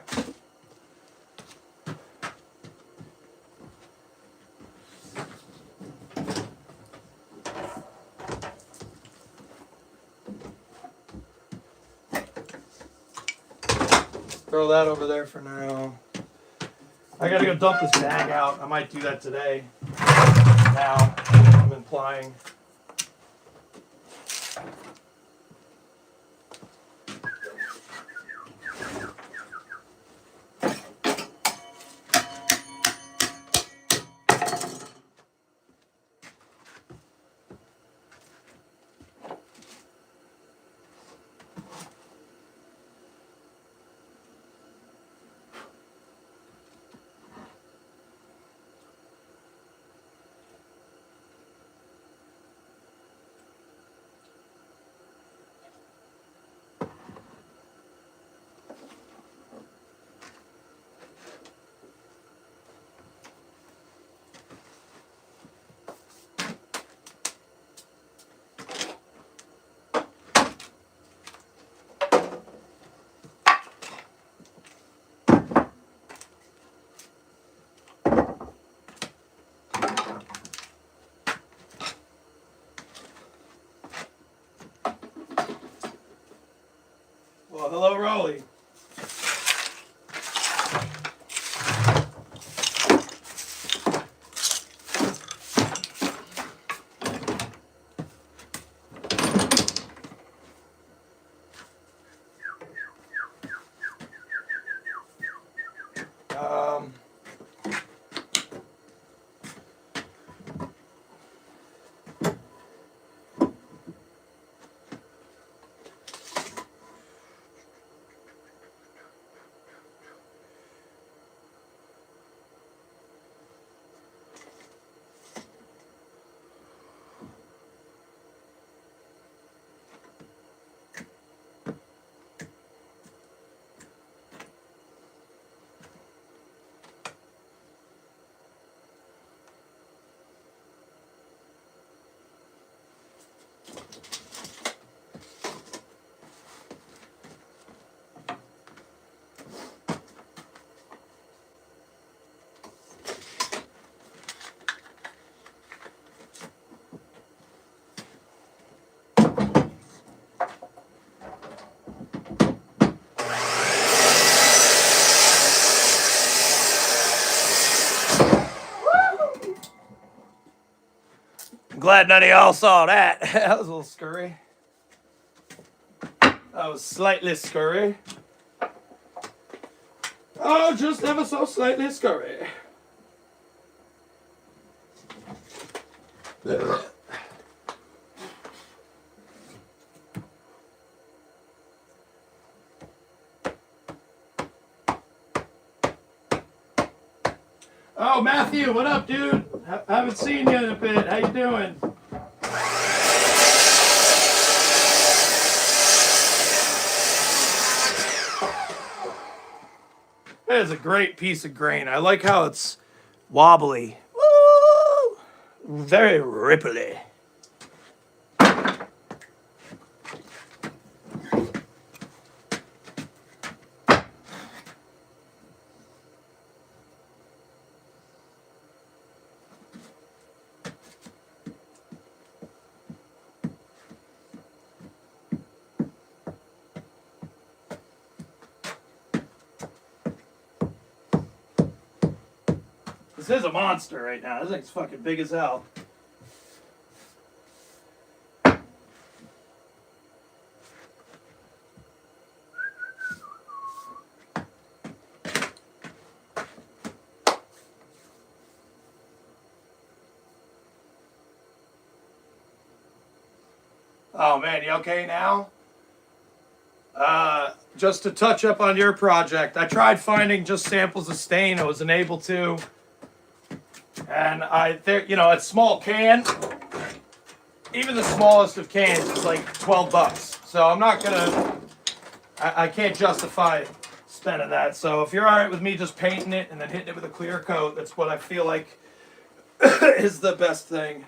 Throw that over there for now. I gotta go dump this bag out. I might do that today. Now, I'm implying. Well, hello, Rolly. Glad none of y'all saw that. That was a little scurry. That was slightly scurry. Oh, just ever so slightly scurry. Oh, Matthew, what up, dude? Haven't seen you in a bit. How you doing? That is a great piece of grain. I like how it's wobbly. Woo! Very ripply. This is a monster right now. This thing's fucking big as hell. Oh man, you okay now? Just to touch up on your project, I tried finding just samples of stain. I wasn't able to. And a small can, even the smallest of cans is like $12. So I'm not gonna, I can't justify spending that. So if you're all right with me just painting it and then hitting it with a clear coat, that's what I feel like is the best thing.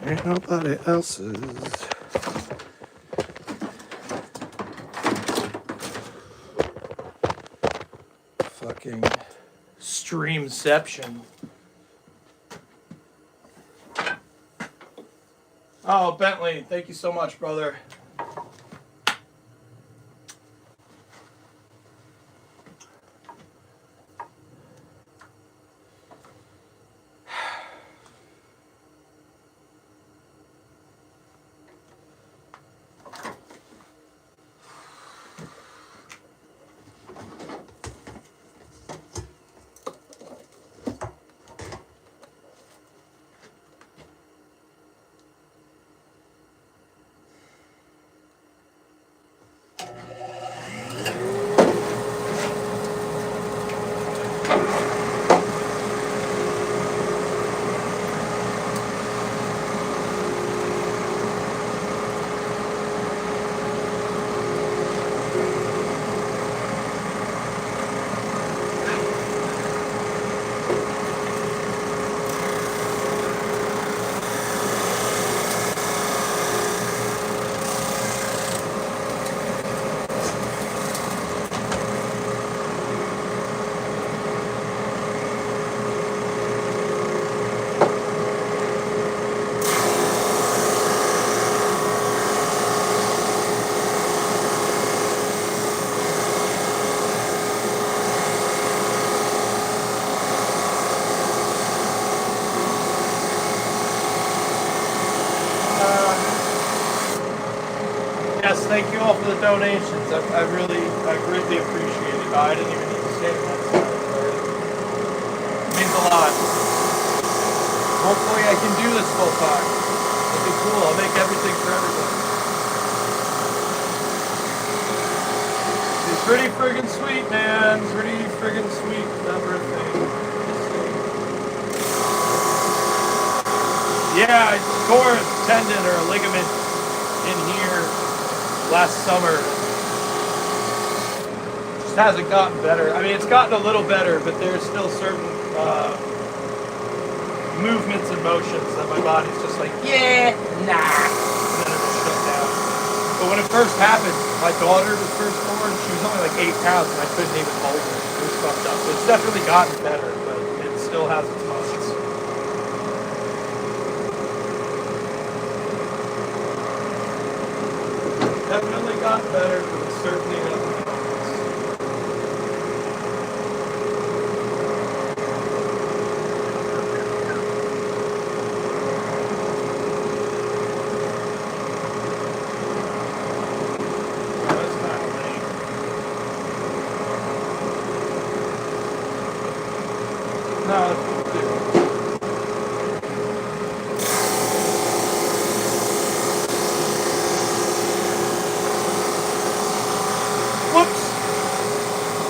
Ain't nobody else's. Fucking streamception. Oh, Bentley, thank you so much, brother. Yes, thank you all for the donations. I greatly appreciate it. I didn't even need to say that. It means a lot. Hopefully I can do this full time. It'll be cool. I'll make everything for everybody. It's pretty friggin' sweet, man. Pretty friggin' sweet, that birthday. Yeah, I tore a tendon or a ligament in here last summer. Just hasn't gotten better. I mean, it's gotten a little better, but there's still certain movements and motions that my body's just like, yeah, nah, and then it just shut down. But when it first happened, my daughter was first born. She was only like 8 pounds, and I couldn't even hold her. It was fucked up. So it's definitely gotten better, but it still has its moments. Definitely got better, but it's certainly not.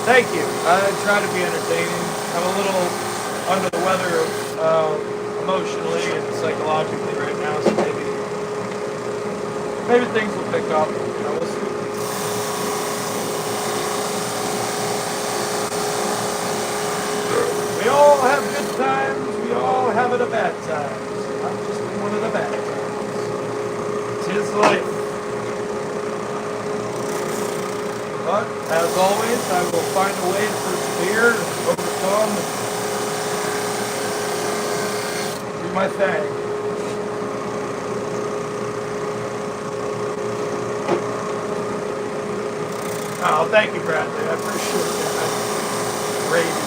Thank you. I try to be entertaining. I'm a little under the weather emotionally and psychologically right now, so maybe things will pick up. You know, we'll see. We all have good times. We all have it a bad times. I'm just in one of the bad times. Tis life. But as always, I will find a way to persevere, overcome, and do my thing. Oh, thank you, Bradley. I appreciate that. Brady.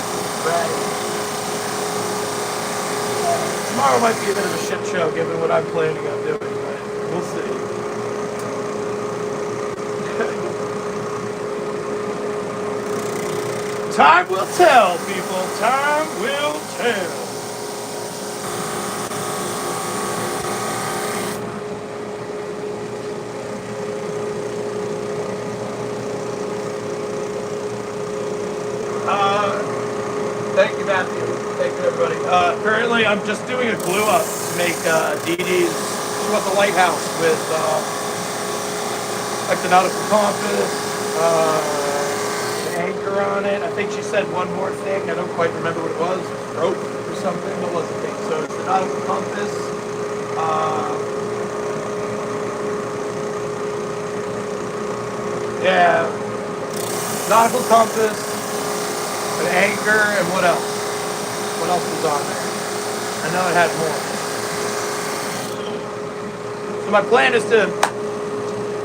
Tomorrow might be a bit of a shit show given what I'm planning on doing, but we'll see. Time will tell, people. Time will tell. Thank you, Matthew. Thank you, everybody. Currently, I'm just doing a glue up to make Dee Dee's. She wants a lighthouse with like the nautical compass, an anchor on it. I think she said one more thing. I don't quite remember what it was. Rope or something. What was the thing? So it's the nautical compass. Yeah, nautical compass, an anchor, and what else? What else was on there? I know it had more. So my plan is to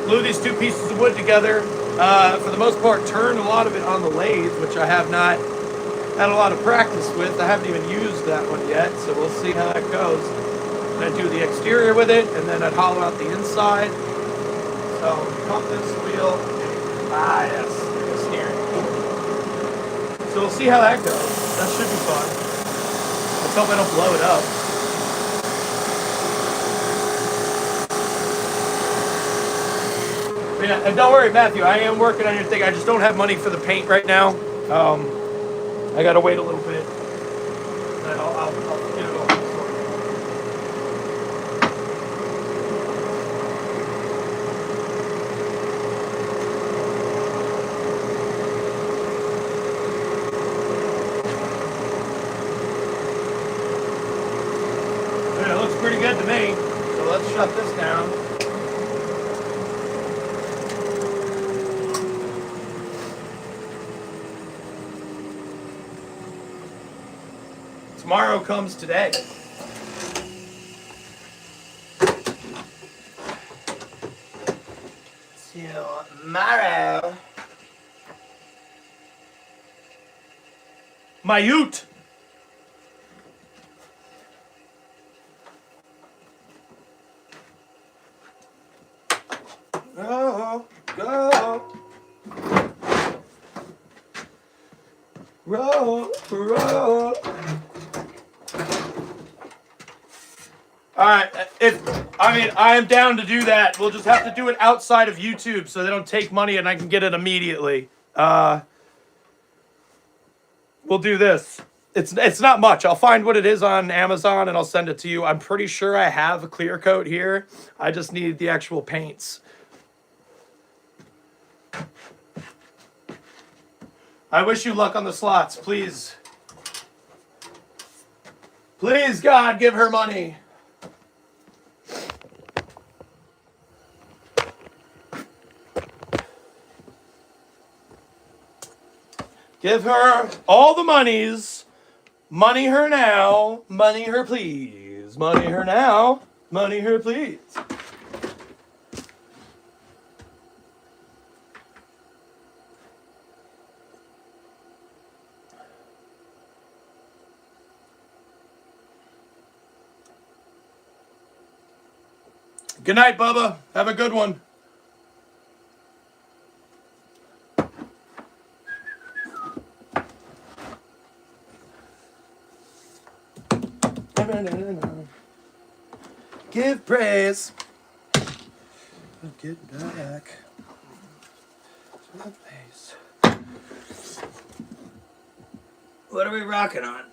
glue these two pieces of wood together. For the most part, turn a lot of it on the lathe, which I have not had a lot of practice with. I haven't even used that one yet, so we'll see how that goes. And I'd do the exterior with it, and then I'd hollow out the inside. So compass, wheel, yes, the steering. So we'll see how that goes. That should be fun. Let's hope I don't blow it up. Yeah, and don't worry, Matthew. I am working on your thing. I just don't have money for the paint right now. I gotta wait a little bit. And I'll get it all sorted. Yeah, it looks pretty good to me. So let's shut this down. Tomorrow comes today. Tomorrow. My ute. Go, go. Roll, roll. All right, I am down to do that. We'll just have to do it outside of YouTube so they don't take money and I can get it immediately. We'll do this. It's not much. I'll find what it is on Amazon and I'll send it to you. I'm pretty sure I have a clear coat here. I just need the actual paints. I wish you luck on the slots, please. Please, God, give her money. Give her all the monies. Money her now. Money her, please. Money her now. Money her, please. Good night, Bubba. Have a good one. Give praise. Get back to the place. What are we rocking on?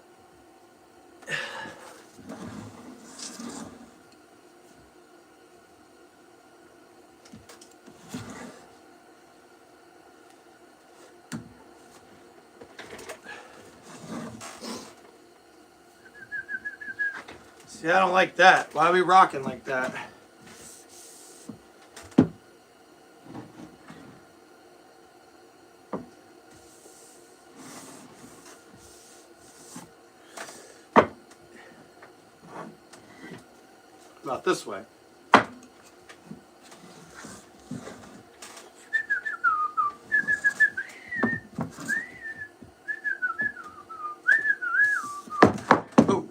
See, I don't like that. Why are we rocking like that? About this way. Ooh.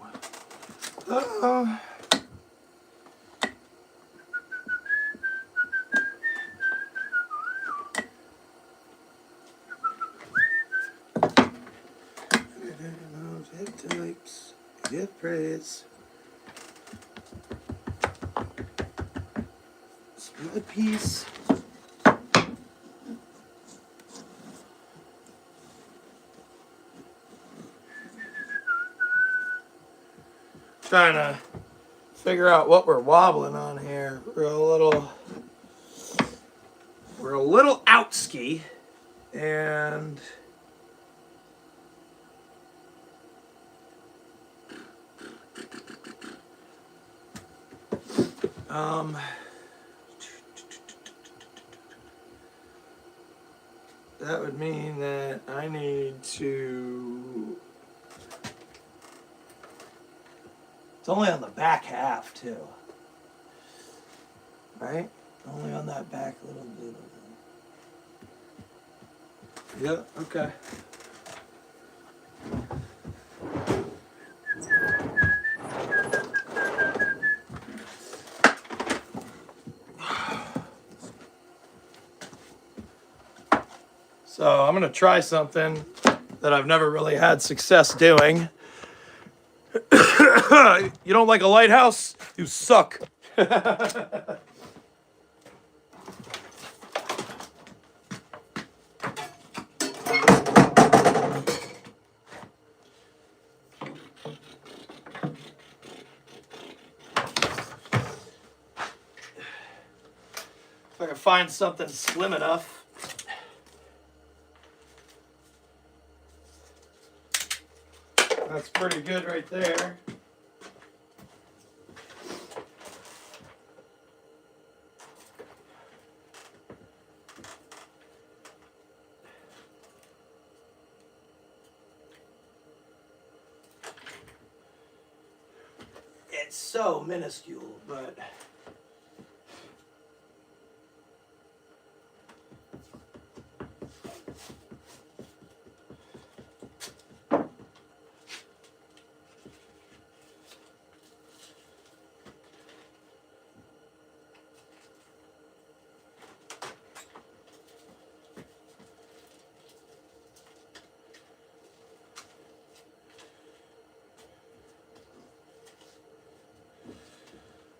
Types, give praise. Split piece. Trying to figure out what we're wobbling on here. We're a little outski, and that would mean that I need to. It's only on the back half too, right? Only on that back little bit. Yeah. Okay. So I'm going to try something that I've never really had success doing. You don't like a lighthouse? You suck. If I can find something slim enough. That's pretty good right there. It's so minuscule, but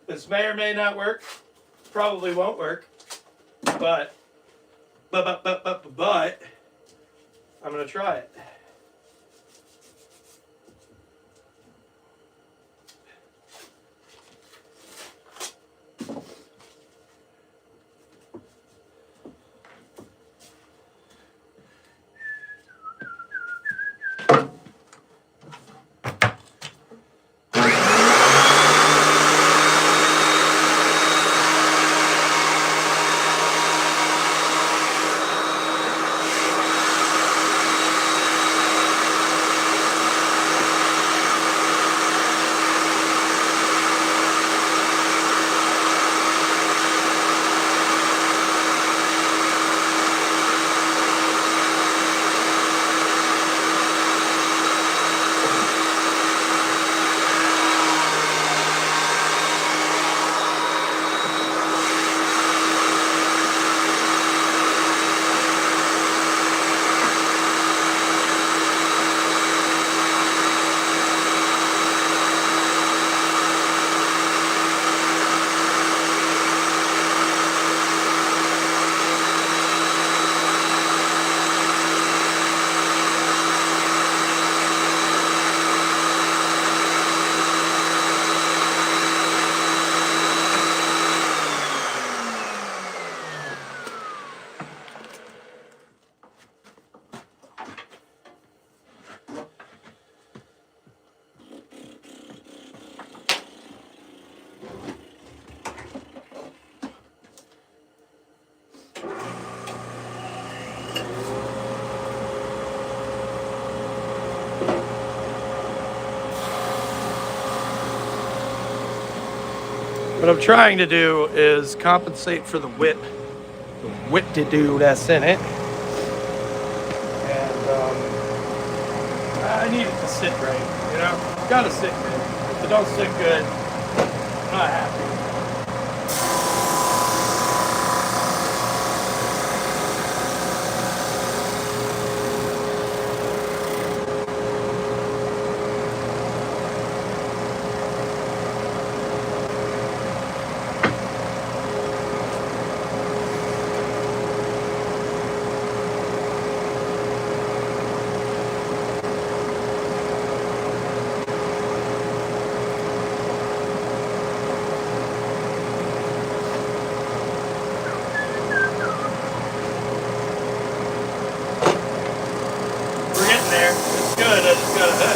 this may or may not work. Probably won't work. But I'm gonna try it. What I'm trying to do is compensate for the whip to do that's in it. And I need it to sit right, you know? It's gotta sit good. If it don't sit good, I'm not happy. We're getting there. It's good. I just gotta.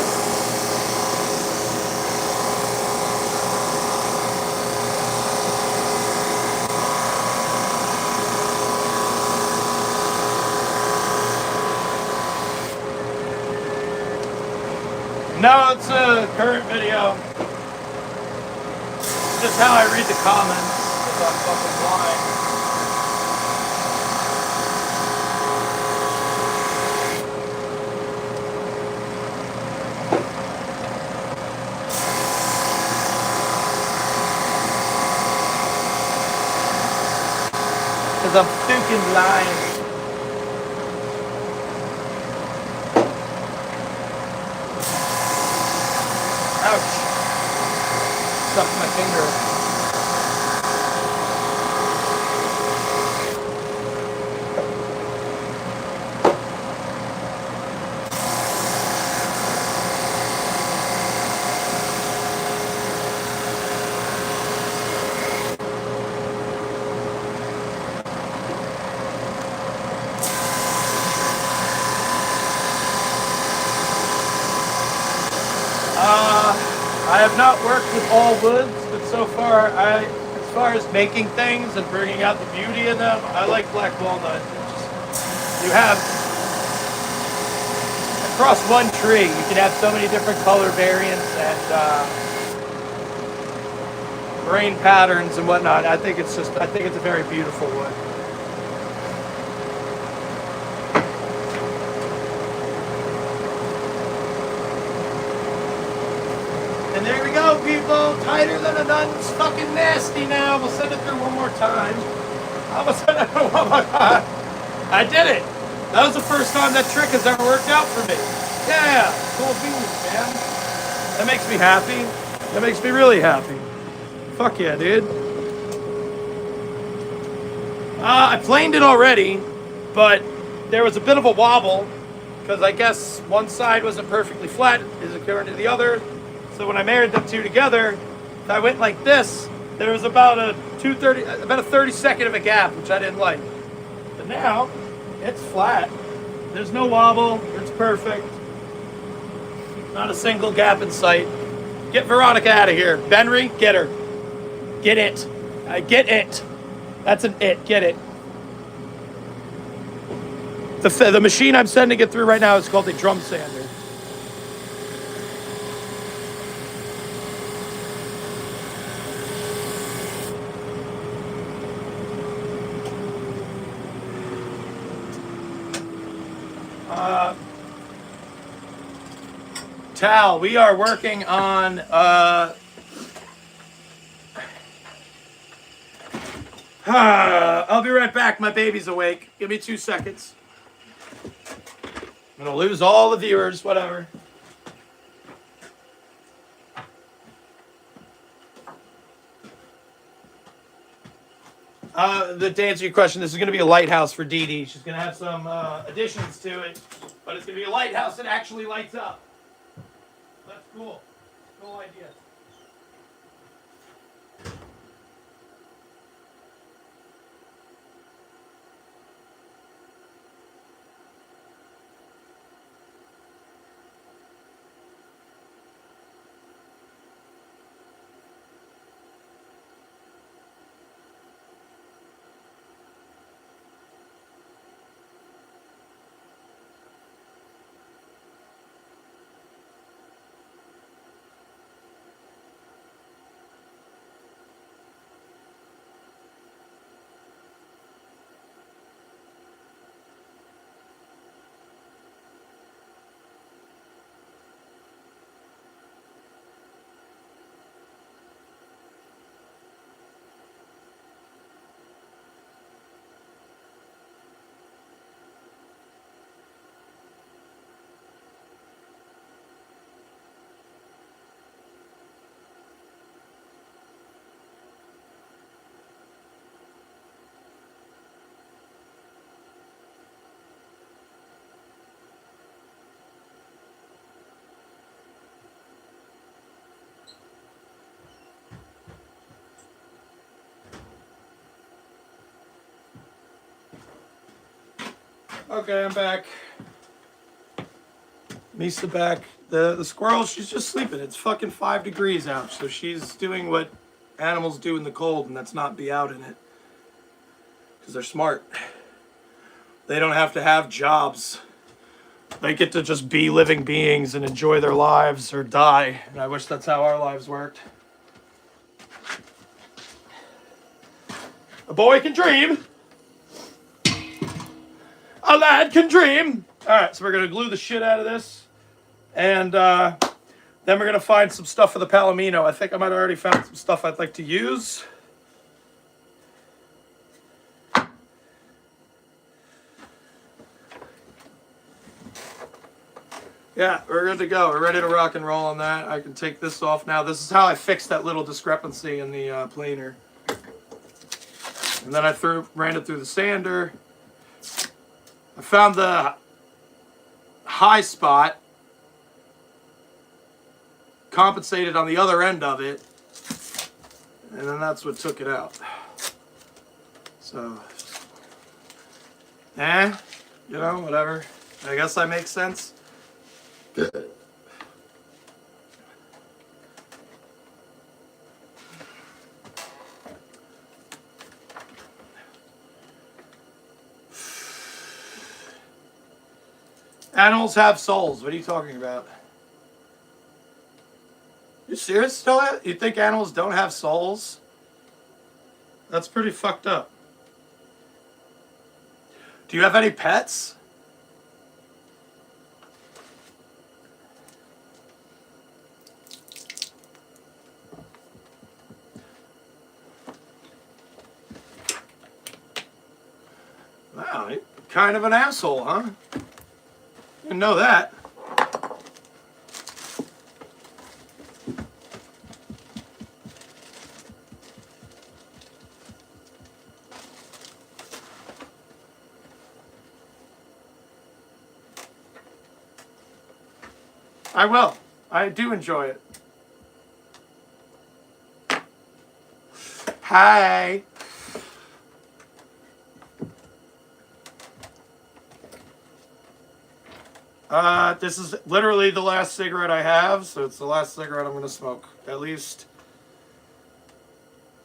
No, it's a current video. Just how I read the comments. If I'm fucking blind. Because I'm fucking blind. Ouch. Stuck my finger. I have not worked with all woods, but so far, as far as making things and bringing out the beauty in them, I like black walnut. You have, across one tree, you can have so many different color variants and grain patterns and whatnot. I think it's a very beautiful wood. And there we go, people. Tighter than a nut. It's fucking nasty now. We'll send it through one more time. I'm gonna send it through one more time. I did it. That was the first time that trick has ever worked out for me. Yeah, cool beans, man. That makes me happy. That makes me really happy. Fuck yeah, dude. I planed it already, but there was a bit of a wobble because I guess one side wasn't perfectly flat as compared to the other. So when I married them two together, if I went like this, there was about a 30-second of a gap, which I didn't like. But now, it's flat. There's no wobble. It's perfect. Not a single gap in sight. Get Veronica out of here. Benry, get her. Get it. Get it. That's an it. Get it. The machine I'm sending it through right now is called a drum sander. Tal, we are working on I'll be right back. My baby's awake. Give me 2 seconds. I'm gonna lose all the viewers, whatever. To answer your question, this is going to be a lighthouse for Dee Dee. She's going to have some additions to it, but it's going to be a lighthouse that actually lights up. That's cool. Cool idea. Okay, I'm back. Misa back. The squirrel, she's just sleeping. It's fucking 5 degrees out, so she's doing what animals do in the cold, and that's not be out in it. Because they're smart. They don't have to have jobs. They get to just be living beings and enjoy their lives or die. And I wish that's how our lives worked. A boy can dream. A lad can dream. All right, so we're going to glue the shit out of this. And then we're going to find some stuff for the Palomino. I think I might have already found some stuff I'd like to use. Yeah, we're good to go. We're ready to rock and roll on that. I can take this off now. This is how I fixed that little discrepancy in the planer. And then I ran it through the sander. I found the high spot, compensated on the other end of it, and then that's what took it out. So, you know, whatever. I guess that makes sense. Good. Animals have souls. What are you talking about? You serious still? You think animals don't have souls? That's pretty fucked up. Do you have any pets? Wow, you're kind of an asshole, huh? Didn't know that. I will. I do enjoy it. Hi. This is literally the last cigarette I have, so it's the last cigarette I'm going to smoke. At least,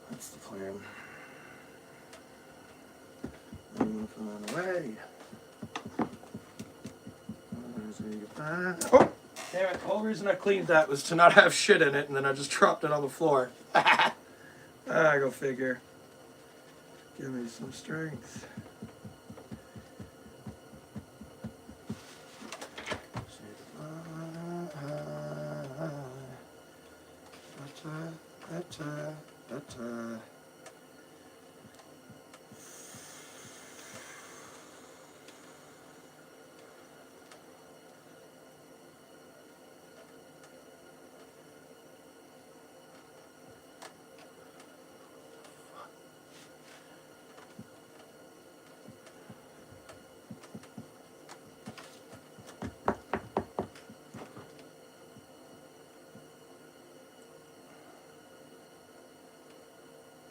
that's the plan. I'm going to find a way. Oh, damn it. The whole reason I cleaned that was to not have shit in it, and then I just dropped it on the floor. Go figure. Give me some strength.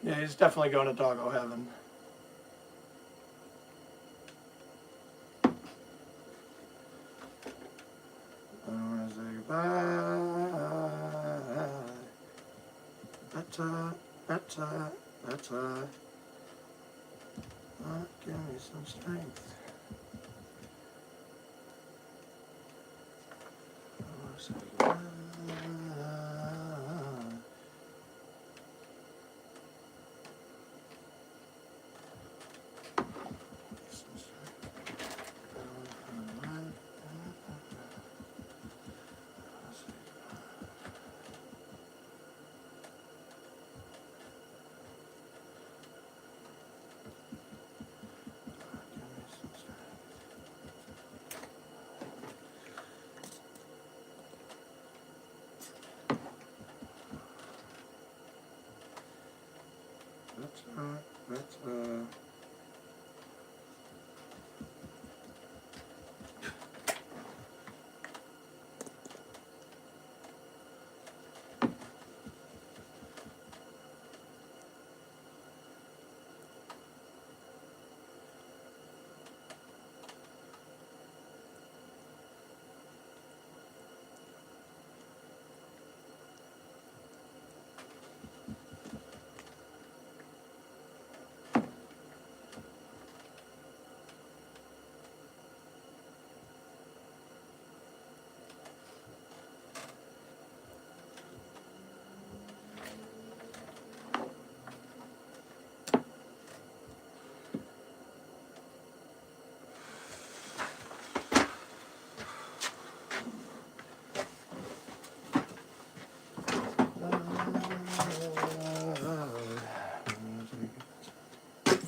Yeah, he's definitely going to doggo heaven. I want to say goodbye. Better. Give me some strength. I want to say goodbye.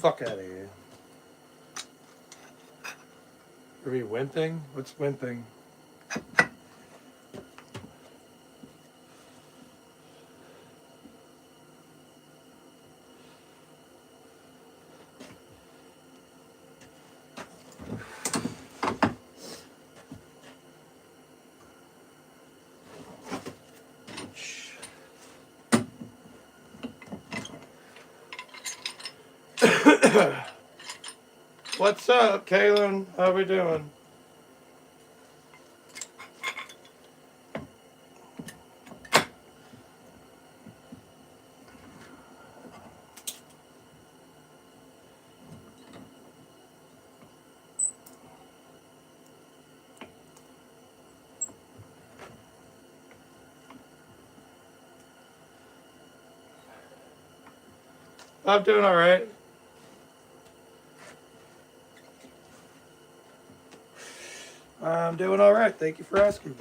fuck out of here. Are we winting? What's winting? What's up, Kaylin? How we doing? I'm doing all right. I'm doing all right. Thank you for asking.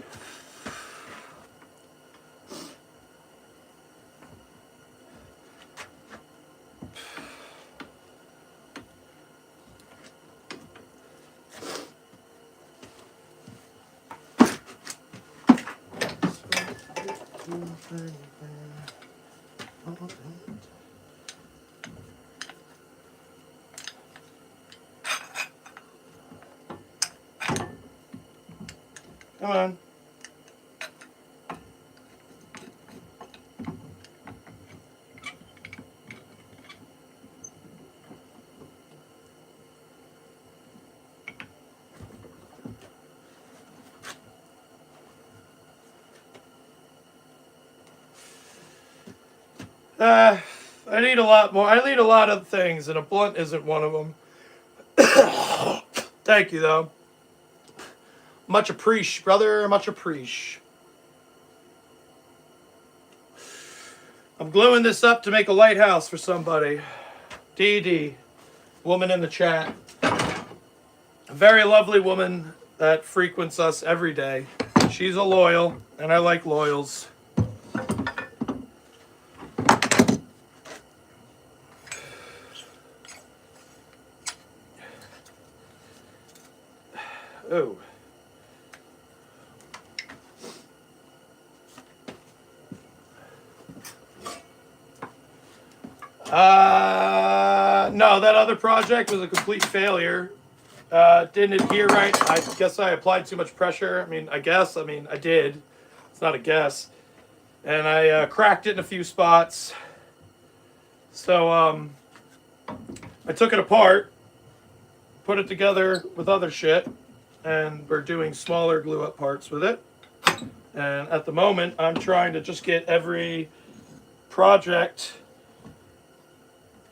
Come on. I need a lot more. I need a lot of things, and a blunt isn't one of them. Thank you, though. Much appreciate, brother. Much appreciate. I'm gluing this up to make a lighthouse for somebody. DD, woman in the chat. A very lovely woman that frequents us every day. She's a loyal, and I like loyals. Oh. No, that other project was a complete failure. Didn't adhere right. I guess I applied too much pressure. I did. It's not a guess. And I cracked it in a few spots. So I took it apart, put it together with other shit, and we're doing smaller glue up parts with it. And at the moment, I'm trying to just get every project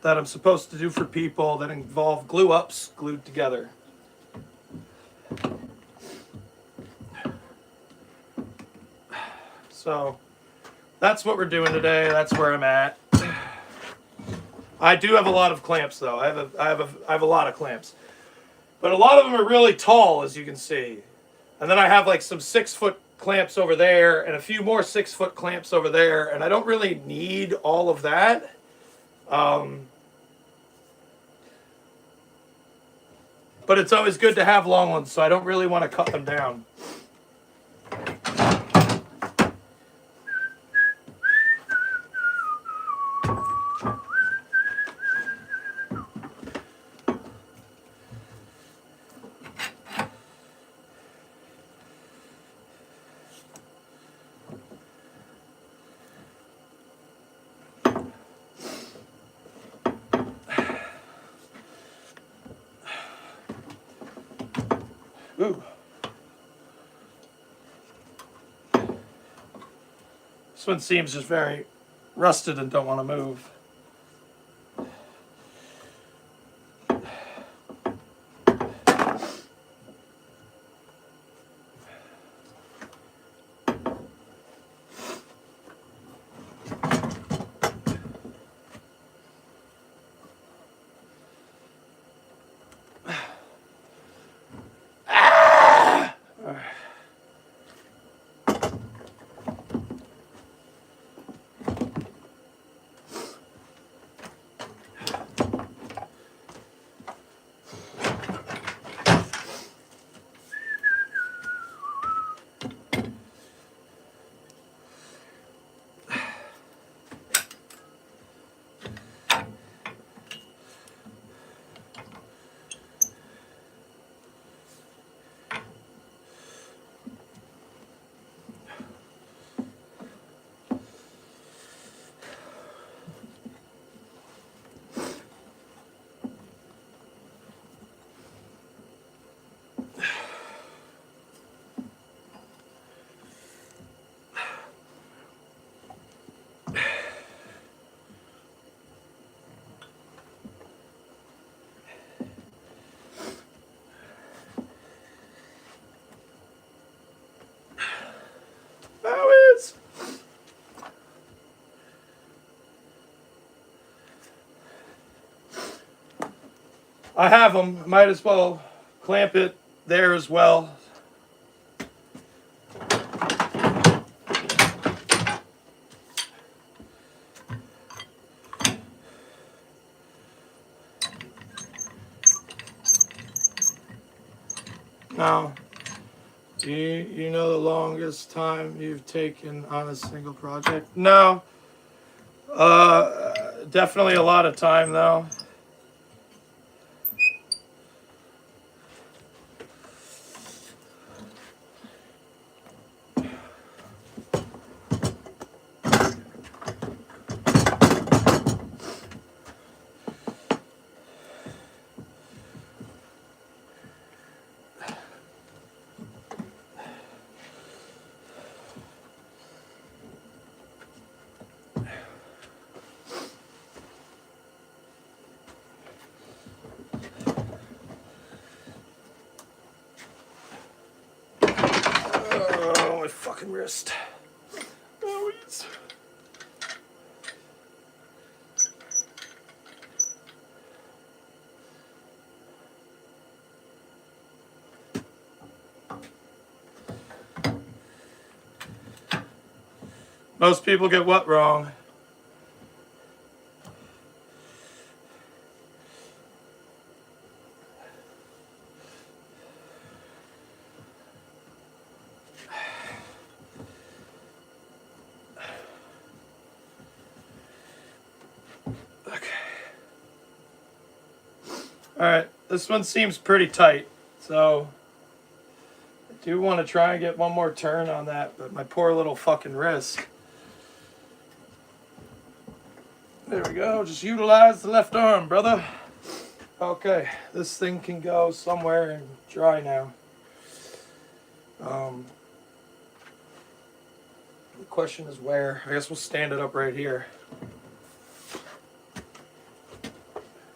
that I'm supposed to do for people that involve glue ups glued together. So that's what we're doing today. That's where I'm at. I do have a lot of clamps, though. I have a lot of clamps, but a lot of them are really tall, as you can see. And then I have like some 6-foot clamps over there, and a few more 6-foot clamps over there. And I don't really need all of that. But it's always good to have long ones, so I don't really want to cut them down. Ooh. This one seems just very rusted and don't want to move. I have them. Might as well clamp it there as well. Now, you know the longest time you've taken on a single project? No. Definitely a lot of time though. Oh, my fucking wrist. Oh, it's... Most people get what wrong? Okay. Alright, this one seems pretty tight, so I do want to try and get one more turn on that, but my poor little fucking wrist. There we go, just utilize the left arm, brother. Okay, this thing can go somewhere and dry now. The question is where. I guess we'll stand it up right here.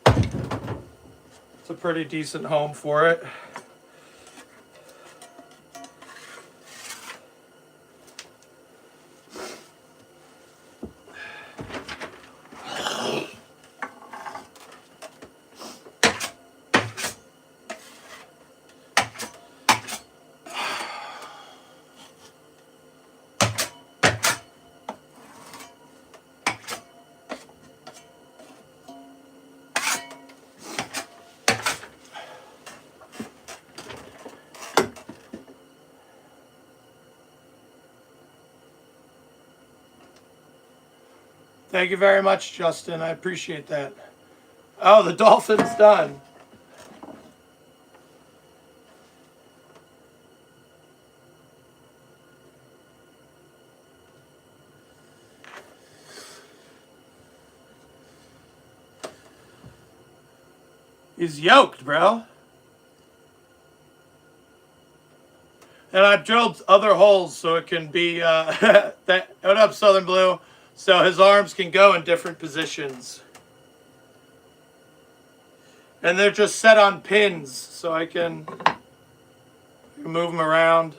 It's a pretty decent home for it. Thank you very much, Justin. I appreciate that. Oh, the dolphin's done. He's yoked, bro. And I've drilled other holes so it can be, what up, Southern Blue? So his arms can go in different positions. And they're just set on pins, so I can move them around.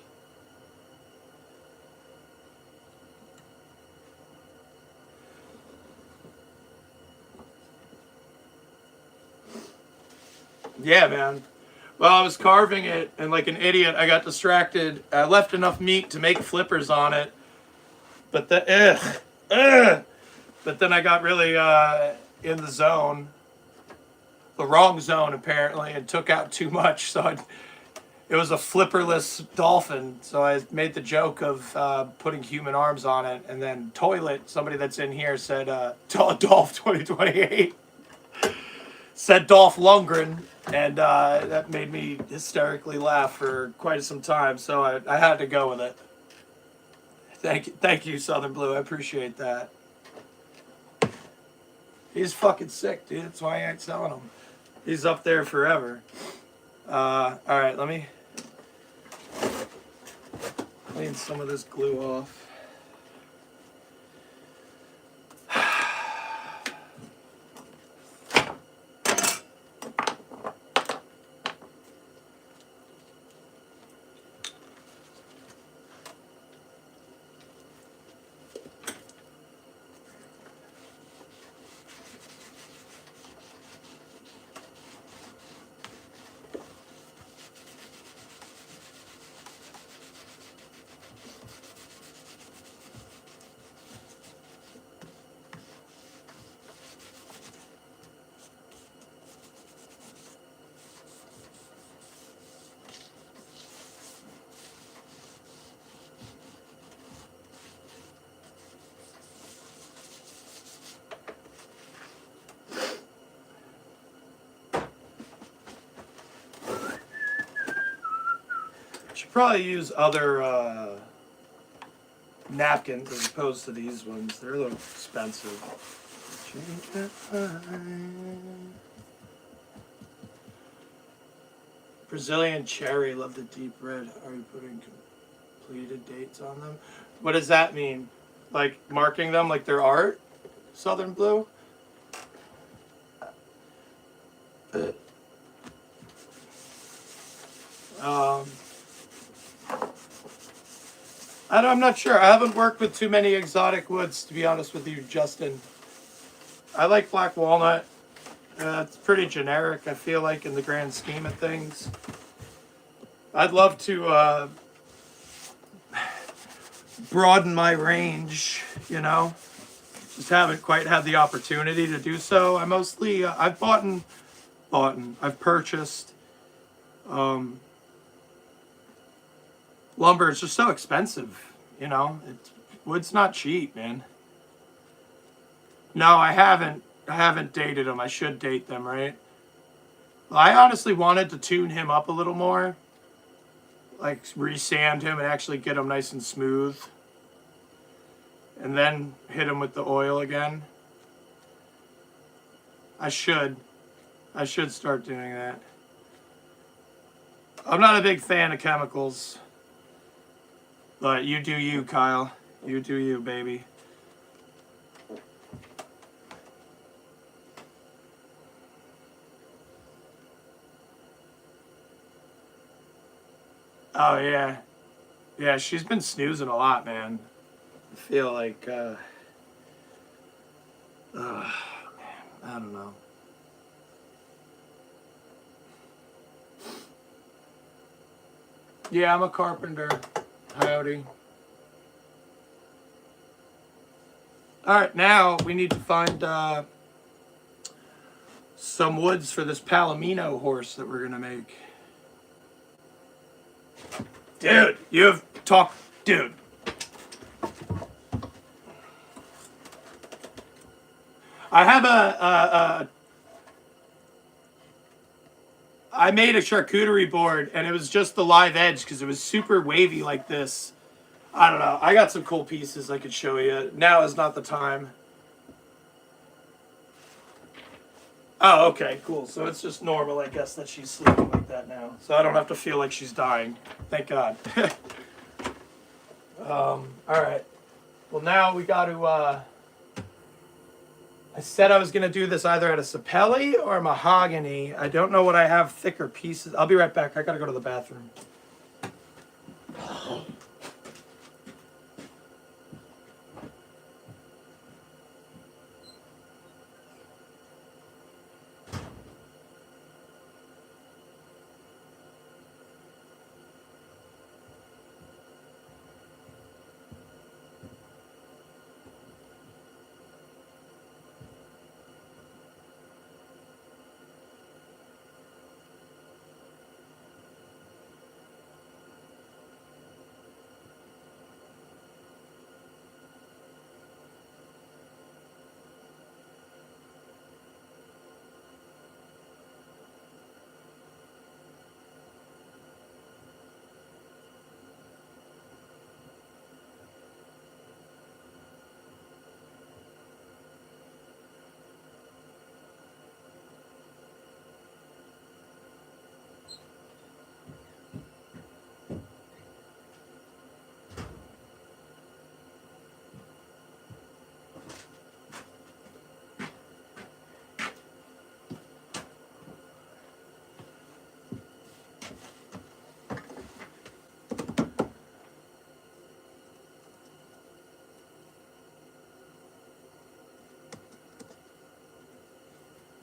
Yeah, man. Well, I was carving it, and like an idiot, I got distracted. I left enough meat to make flippers on it. But but then I got really in the zone. The wrong zone, apparently, and took out too much. So it was a flipperless dolphin. So I made the joke of putting human arms on it. And then Toilet, somebody that's in here, said, Dolph 2028, said Dolph Lundgren. And that made me hysterically laugh for quite some time. So I had to go with it. Thank you, Southern Blue. I appreciate that. He's fucking sick, dude. That's why I ain't selling him. He's up there forever. All right, let me clean some of this glue off. should probably use other napkins as opposed to these ones. They're a little expensive. Brazilian cherry, love the deep red. Are you putting completed dates on them? What does that mean? Like marking them like they're art? Southern Blue? I'm not sure. I haven't worked with too many exotic woods, to be honest with you, Justin. I like black walnut. It's pretty generic, I feel like, in the grand scheme of things. I'd love to broaden my range, you know. Just haven't quite had the opportunity to do so. I mostly, I've I've purchased. Lumber is just so expensive, you know. Wood's not cheap, man. No, I haven't. I haven't dated him. I should date them, right? Well, I honestly wanted to tune him up a little more, like resand him and actually get him nice and smooth, and then hit him with the oil again. I should start doing that. I'm not a big fan of chemicals, but you do you, Kyle. You do you, baby. Oh yeah, yeah. She's been snoozing a lot, man. I feel like, man, I don't know. Yeah, I'm a carpenter. Howdy. All right, now we need to find some woods for this Palomino horse that we're gonna make. Dude, you've talked, dude. I have I made a charcuterie board and it was just the live edge because it was super wavy like this. I don't know. I got some cool pieces I could show you. Now is not the time. Oh, okay, cool. So it's just normal, I guess, that she's sleeping like that now. So I don't have to feel like she's dying. Thank God. All right. Well, now we got to, I said I was going to do this either at a sapelli or mahogany. I don't know what I have thicker pieces. I'll be right back. I got to go to the bathroom.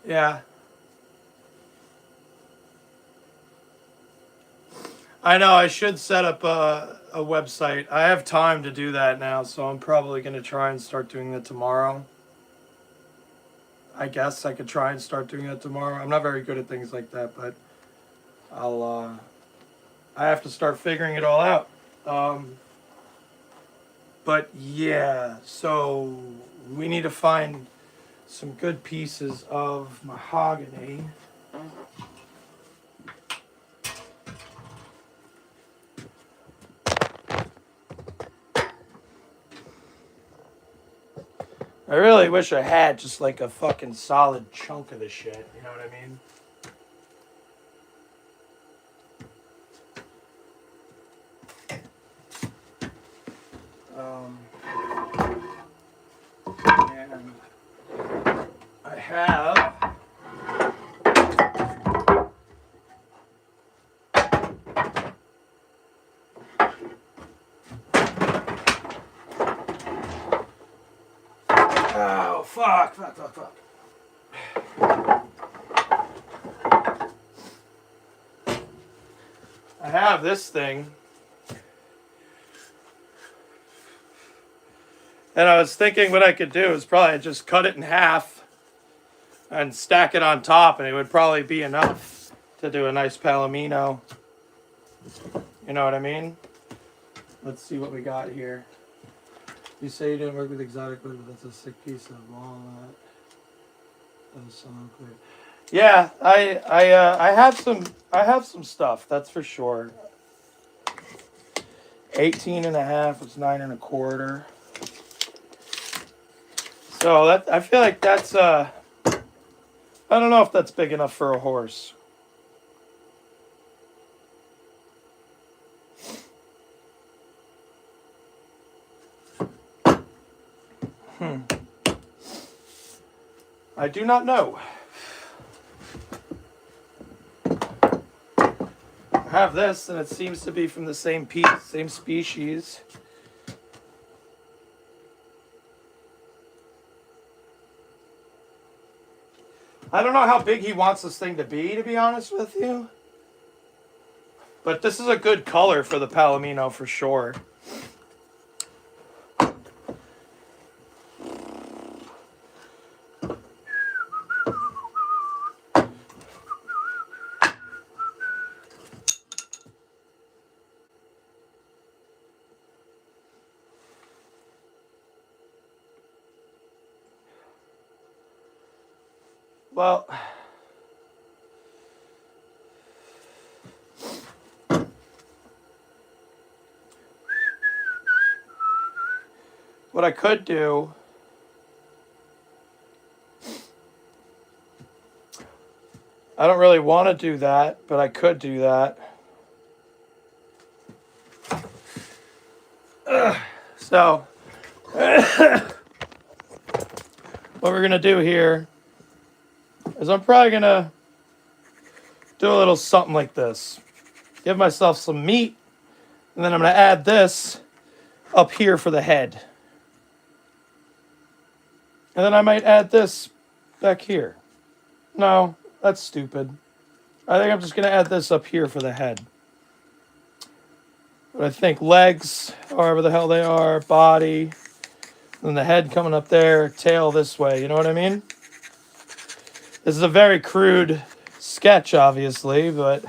Yeah. I know I should set up a website. I have time to do that now, so I'm probably going to try and start doing that tomorrow. I guess I could try and start doing that tomorrow. I'm not very good at things like that, but I have to start figuring it all out. But yeah, so we need to find some good pieces of mahogany. I really wish I had just like a fucking solid chunk of the shit. You know what I mean? And I have oh fuck. I have this thing. And I was thinking what I could do is probably just cut it in half and stack it on top, and it would probably be enough to do a nice palomino. You know what I mean? Let's see what we got here. You say you didn't work with exotic wood, but that's a sick piece of walnut. That's so clear. Yeah, I have some stuff, that's for sure. 18 and a half, it's 9 1/4. So that I feel like that's I don't know if that's big enough for a horse. I do not know. I have this, and it seems to be from the same piece, same species. I don't know how big he wants this thing to be honest with you. But this is a good color for the palomino for sure. Well, what I could do, I don't really want to do that, but I could do that. So, what we're going to do here is I'm probably going to do a little something like this. Give myself some meat, and then I'm going to add this up here for the head. And then I might add this back here. No, that's stupid. I think I'm just going to add this up here for the head. But I think legs, however the hell they are, body, and the head coming up there, tail this way. You know what I mean? This is a very crude sketch, obviously, but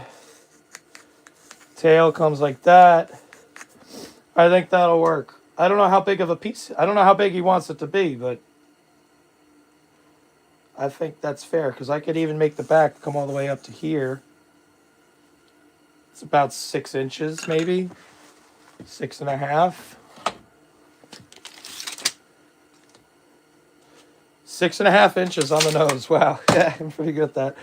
tail comes like that. I think that'll work. I don't know how big of a piece. I don't know how big he wants it to be, but I think that's fair because I could even make the back come all the way up to here. It's about 6 inches, maybe 6.5. 6.5 inches on the nose. Wow, yeah, I'm pretty good at that.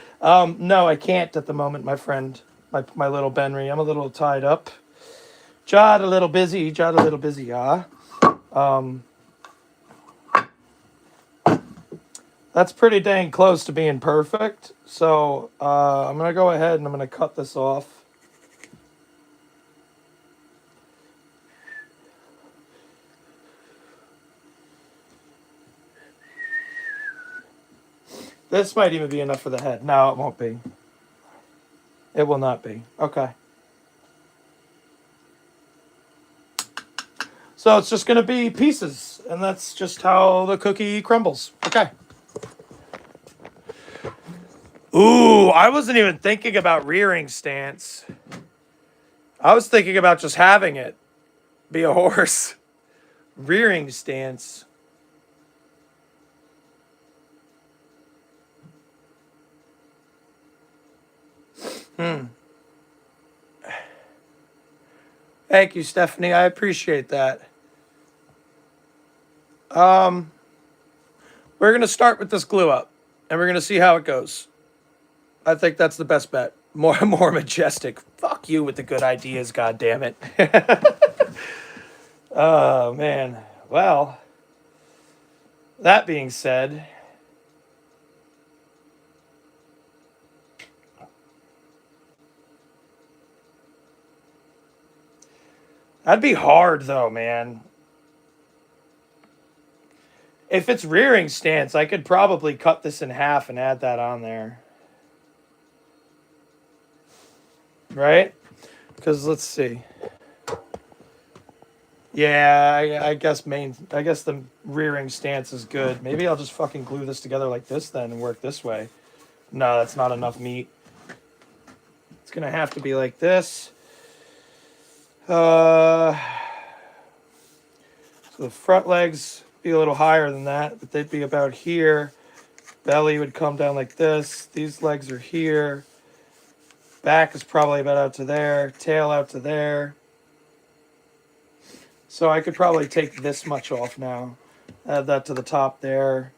No, I can't at the moment, my friend. My little Benry. I'm a little tied up. Jot a little busy, yeah. That's pretty dang close to being perfect. So I'm going to go ahead and I'm going to cut this off. This might even be enough for the head. No, it won't be. It will not be. Okay. So it's just going to be pieces. And that's just how the cookie crumbles. Okay. Ooh, I wasn't even thinking about rearing stance. I was thinking about just having it be a horse. Rearing stance. Thank you, Stephanie. I appreciate that. We're going to start with this glue up, and we're going to see how it goes. I think that's the best bet. More majestic. Fuck you with the good ideas, god damn it. Oh, man. Well, that being said, that'd be hard, though, man. If it's rearing stance, I could probably cut this in half and add that on there. Right? Because let's see. Yeah, I guess the rearing stance is good. Maybe I'll just fucking glue this together like this then and work this way. No, that's not enough meat. It's gonna have to be like this. So the front legs be a little higher than that, but they'd be about here. Belly would come down like this. These legs are here. Back is probably about out to there. Tail out to there. So I could probably take this much off now. Add that to the top there.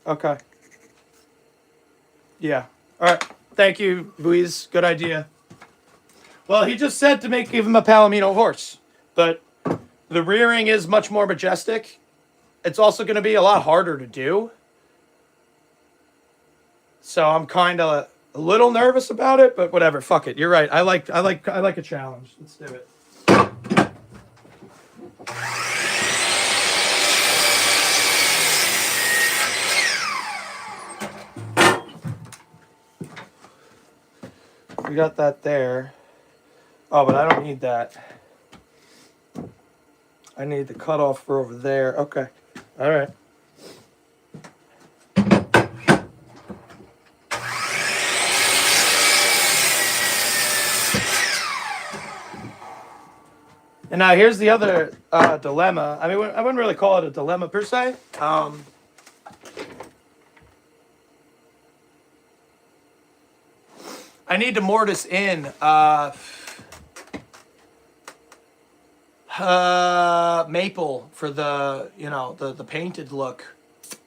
Okay. Yeah. All right. Thank you, Luis. Good idea. Well, he just said to give him a Palomino horse, but the rearing is much more majestic. It's also going to be a lot harder to do. So I'm kind of a little nervous about it, but whatever. Fuck it. You're right. I like a challenge. Let's do it. We got that there. Oh, but I don't need that. I need the cutoff for over there. Okay. All right. And now here's the other dilemma. I mean, I wouldn't really call it a dilemma per se. I need to mortise in maple for the the painted look,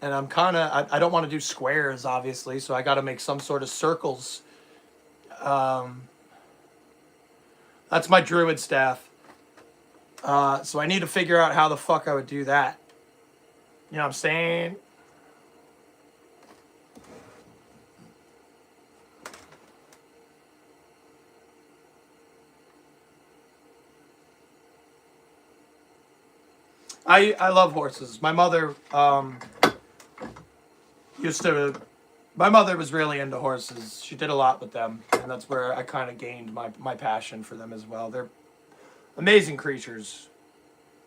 and I'm kind of I don't want to do squares obviously, so I got to make some sort of circles. That's my druid staff. So I need to figure out how the fuck I would do that. You know what I'm saying? I love horses. My mother my mother was really into horses. She did a lot with them, and that's where I kind of gained my passion for them as well. They're amazing creatures,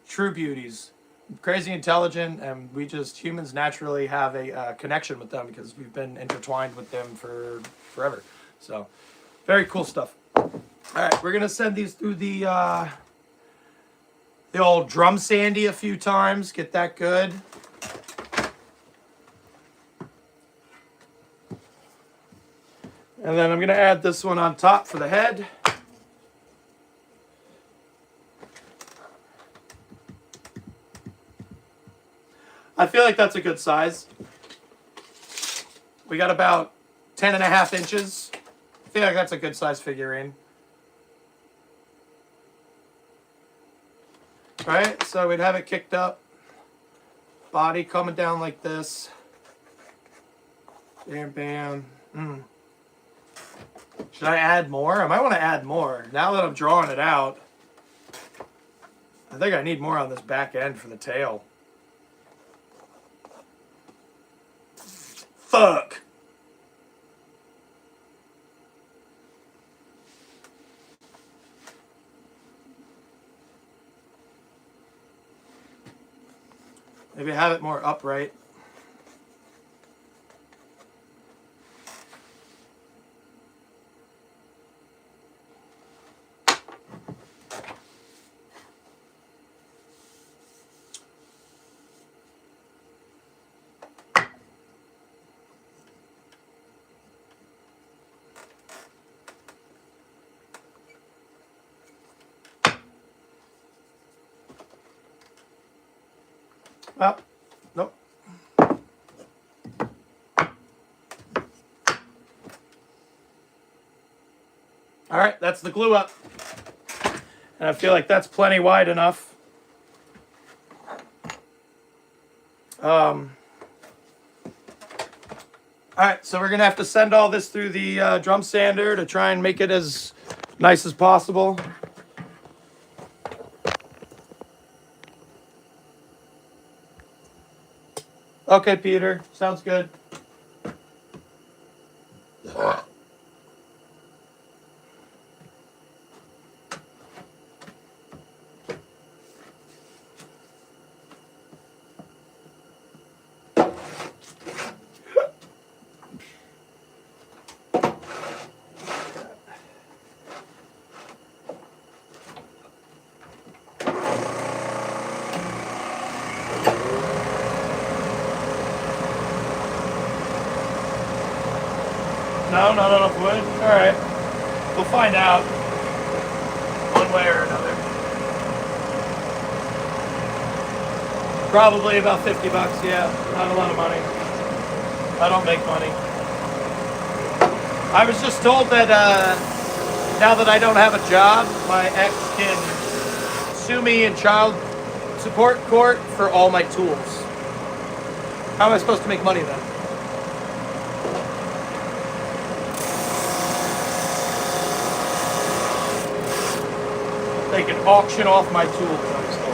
true beauties, crazy intelligent, and humans naturally have a connection with them because we've been intertwined with them for forever. So, very cool stuff. All right, we're gonna send these through the old drum sandy a few times, get that good. And then I'm going to add this one on top for the head. I feel like that's a good size. We got about 10.5 inches. I feel like that's a good size figurine. Right, so we'd have it kicked up. Body coming down like this. Bam, bam. Should I add more? I might want to add more. Now that I'm drawing it out, I think I need more on this back end for the tail. Fuck. Maybe have it more upright. Oh, nope. All right, that's the glue up. And I feel like that's plenty wide enough. All right, so we're going to have to send all this through the drum sander to try and make it as nice as possible. Okay, Peter, sounds good. No, not enough wood? Alright. We'll find out. One way or another. Probably about 50 bucks, yeah. Not a lot of money. I don't make money. I was just told that now that I don't have a job, my ex can sue me in child support court for all my tools. How am I supposed to make money then? They can auction off my tools, I was told.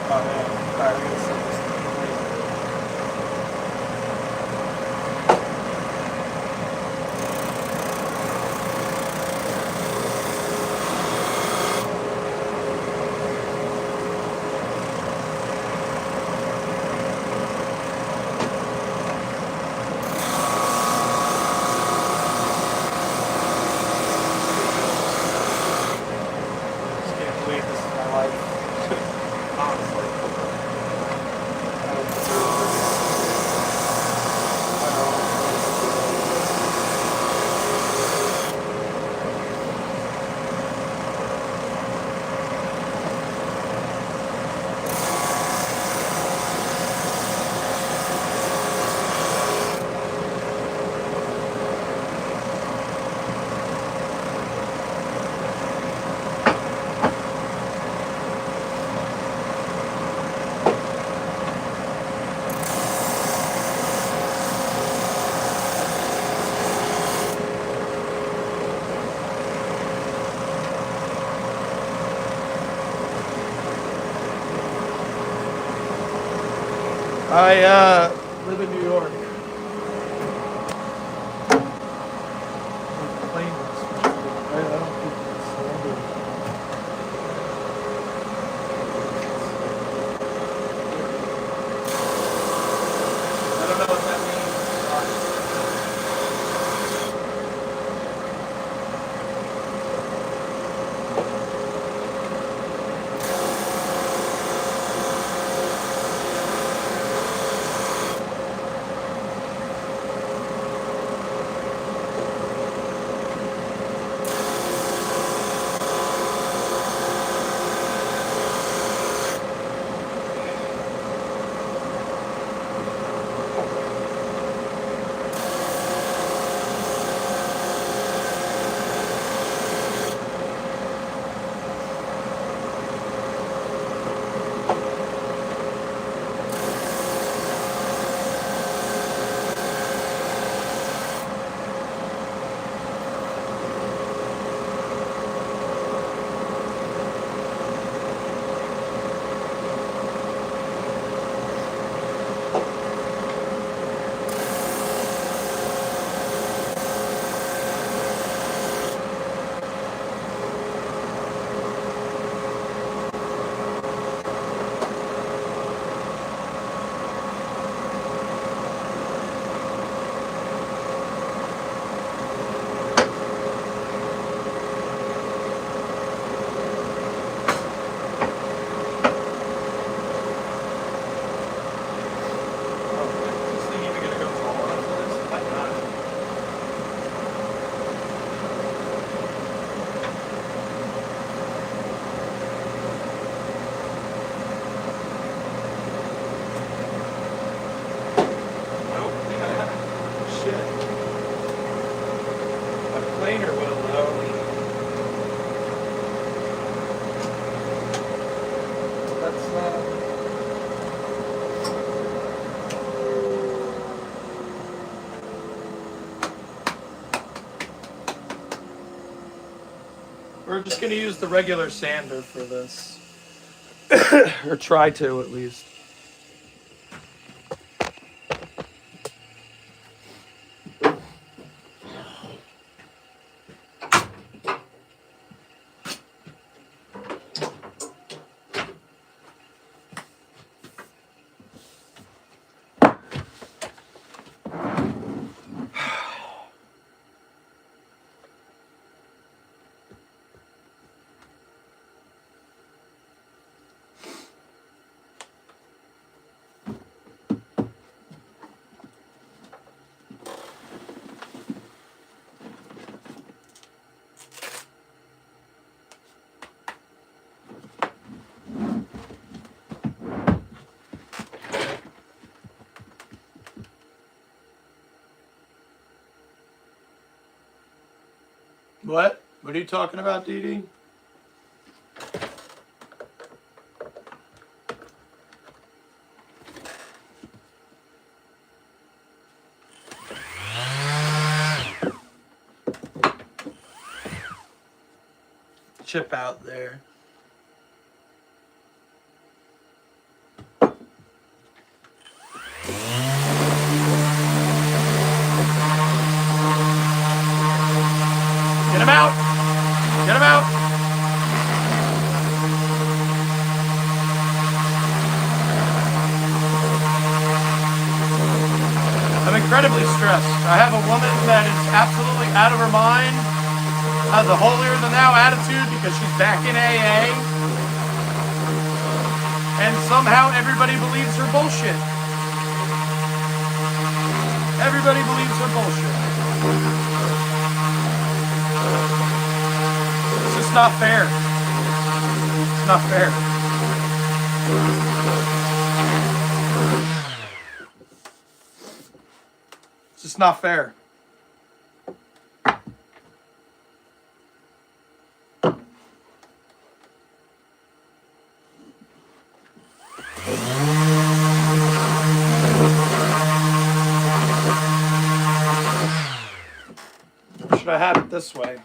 Oh man. Alright, we gotta set this thing. I just can't believe this is my life. Honestly. I don't deserve I live in New York. I don't think it's standard. I don't know what that means. We're just going to use the regular sander for this. Or try to, at least. What? What are you talking about, Dee Dee? Chip out there. Get him out! Get him out! I'm incredibly stressed. I have a woman that is absolutely out of her mind, has a holier-than-thou attitude because she's back in AA, and somehow everybody believes her bullshit. Everybody believes her bullshit. It's just not fair. It's not fair. It's just not fair. Or should I have it this way?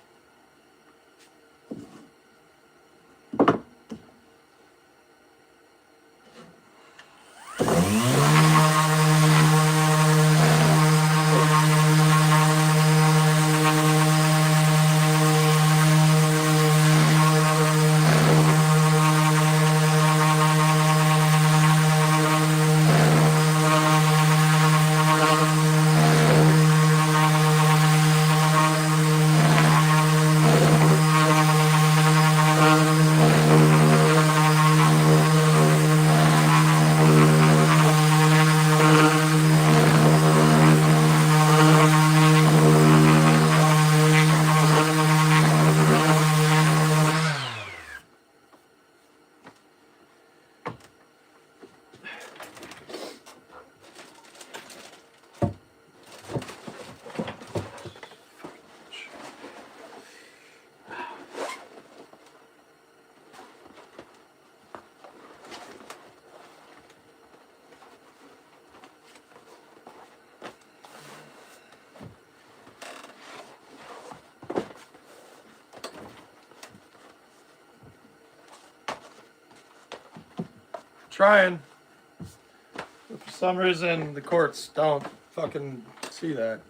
Trying. But for some reason, the courts don't fucking see that.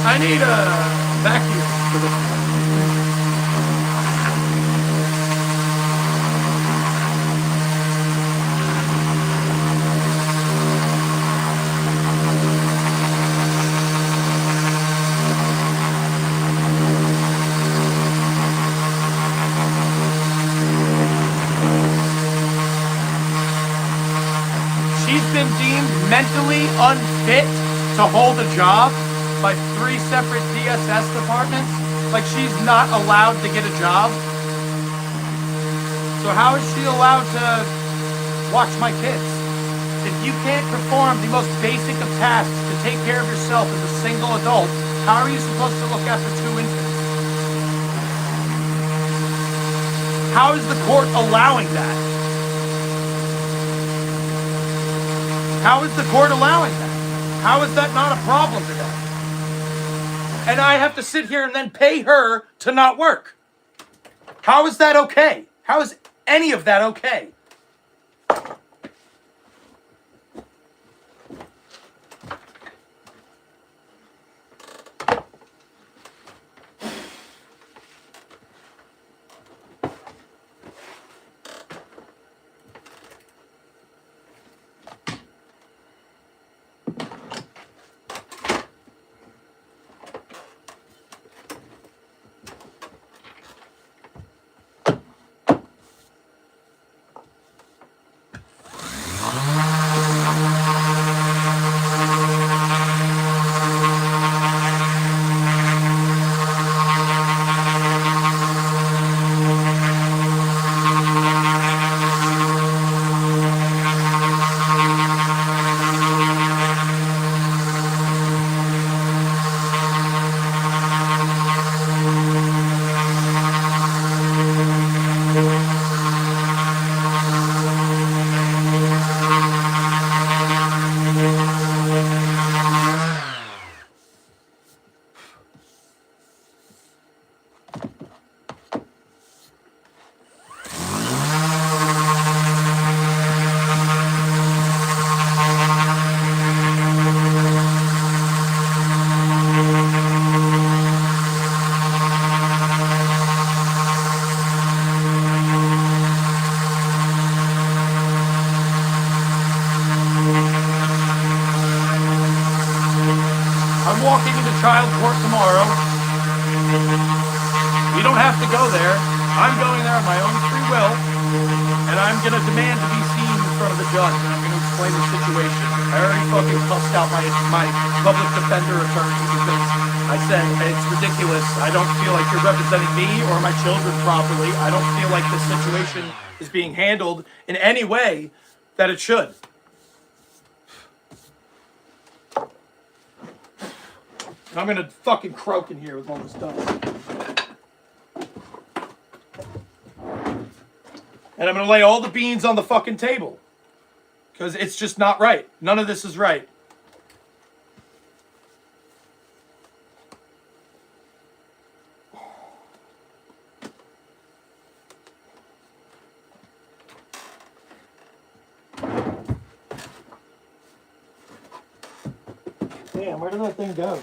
I need a vacuum for this. She's been deemed mentally unfit to hold a job by 3 separate DSS departments. Like, she's not allowed to get a job. So how is she allowed to watch my kids? If you can't perform the most basic of tasks to take care of yourself as a single adult, how are you supposed to look after 2 infants? How is the court allowing that? How is the court allowing that? How is that not a problem to them? And I have to sit here and then pay her to not work. How is that okay? How is any of that okay? I'm walking into child court tomorrow. We don't have to go there. I'm going there on my own free will, and I'm going to demand to be seen in front of the judge, and I'm going to explain the situation. I already fucking cussed out my public defender attorney because I said it's ridiculous. I don't feel like you're representing me or my children properly. I don't feel like this situation is being handled in any way that it should. I'm gonna fucking croak in here with all this done. And I'm gonna lay all the beans on the fucking table. Because it's just not right. None of this is right. Damn, where did that thing go?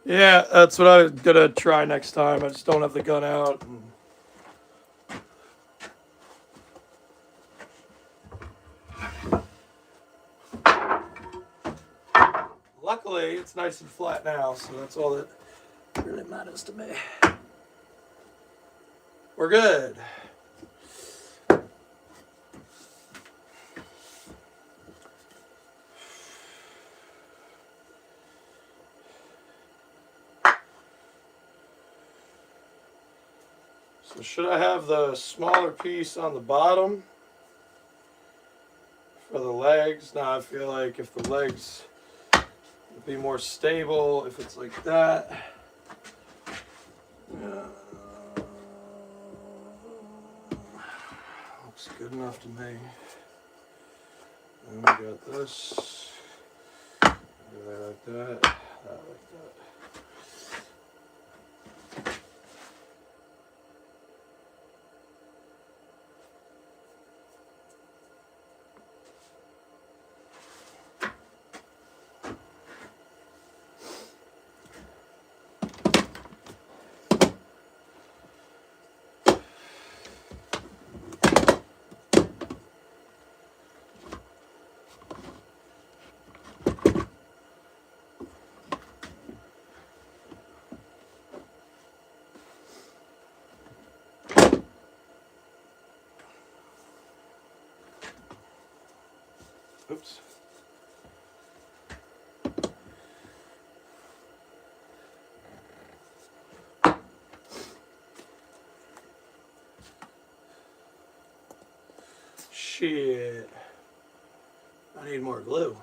Yeah, that's what I'm gonna try next time. I just don't have the gun out. Luckily, it's nice and flat now, so that's all that really matters to me. We're good. So should I have the smaller piece on the bottom for the legs? Now I feel like if the legs would be more stable, if it's like that. Looks good enough to me. And we got this. Like that, like that. Oops. Shit. I need more glue.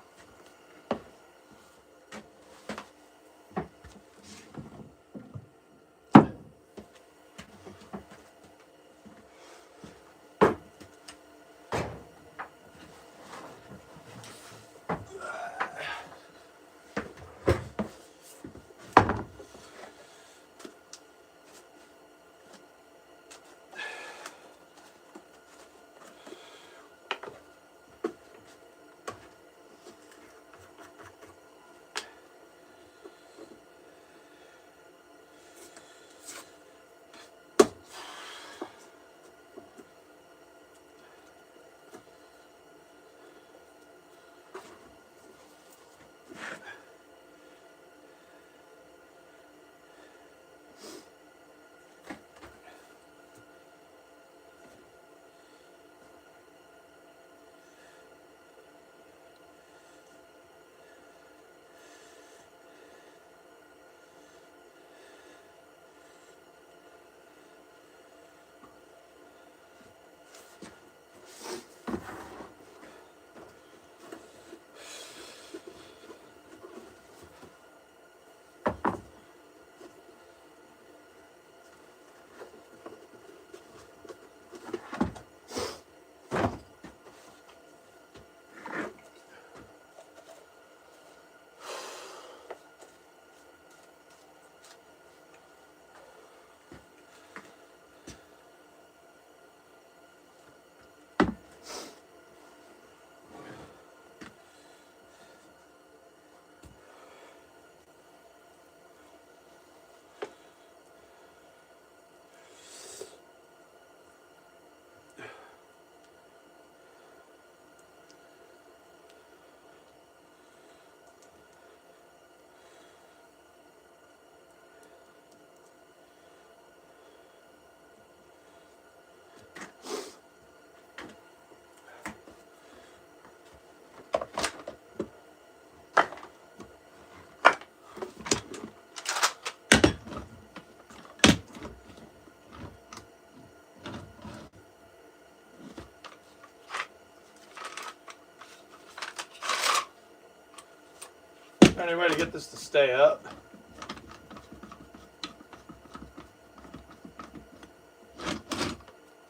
Any way to get this to stay up?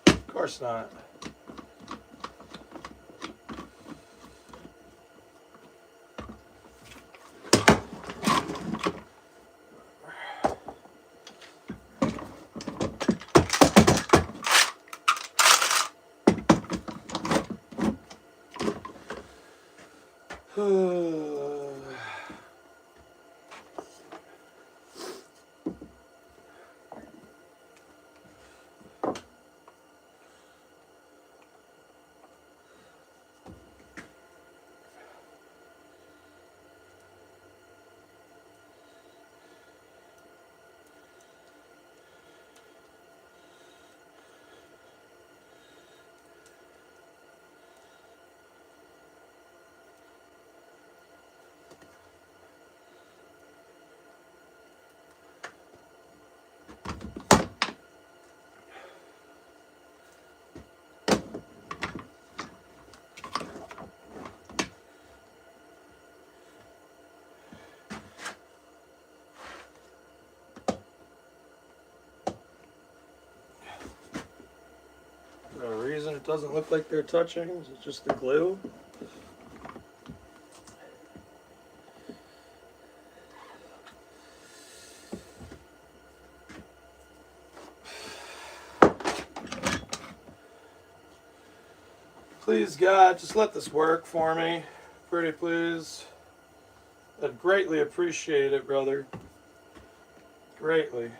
Of course not. doesn't look like they're touching. Is it just the glue? Please, God, just let this work for me. Pretty please. I'd greatly appreciate it, brother. Greatly.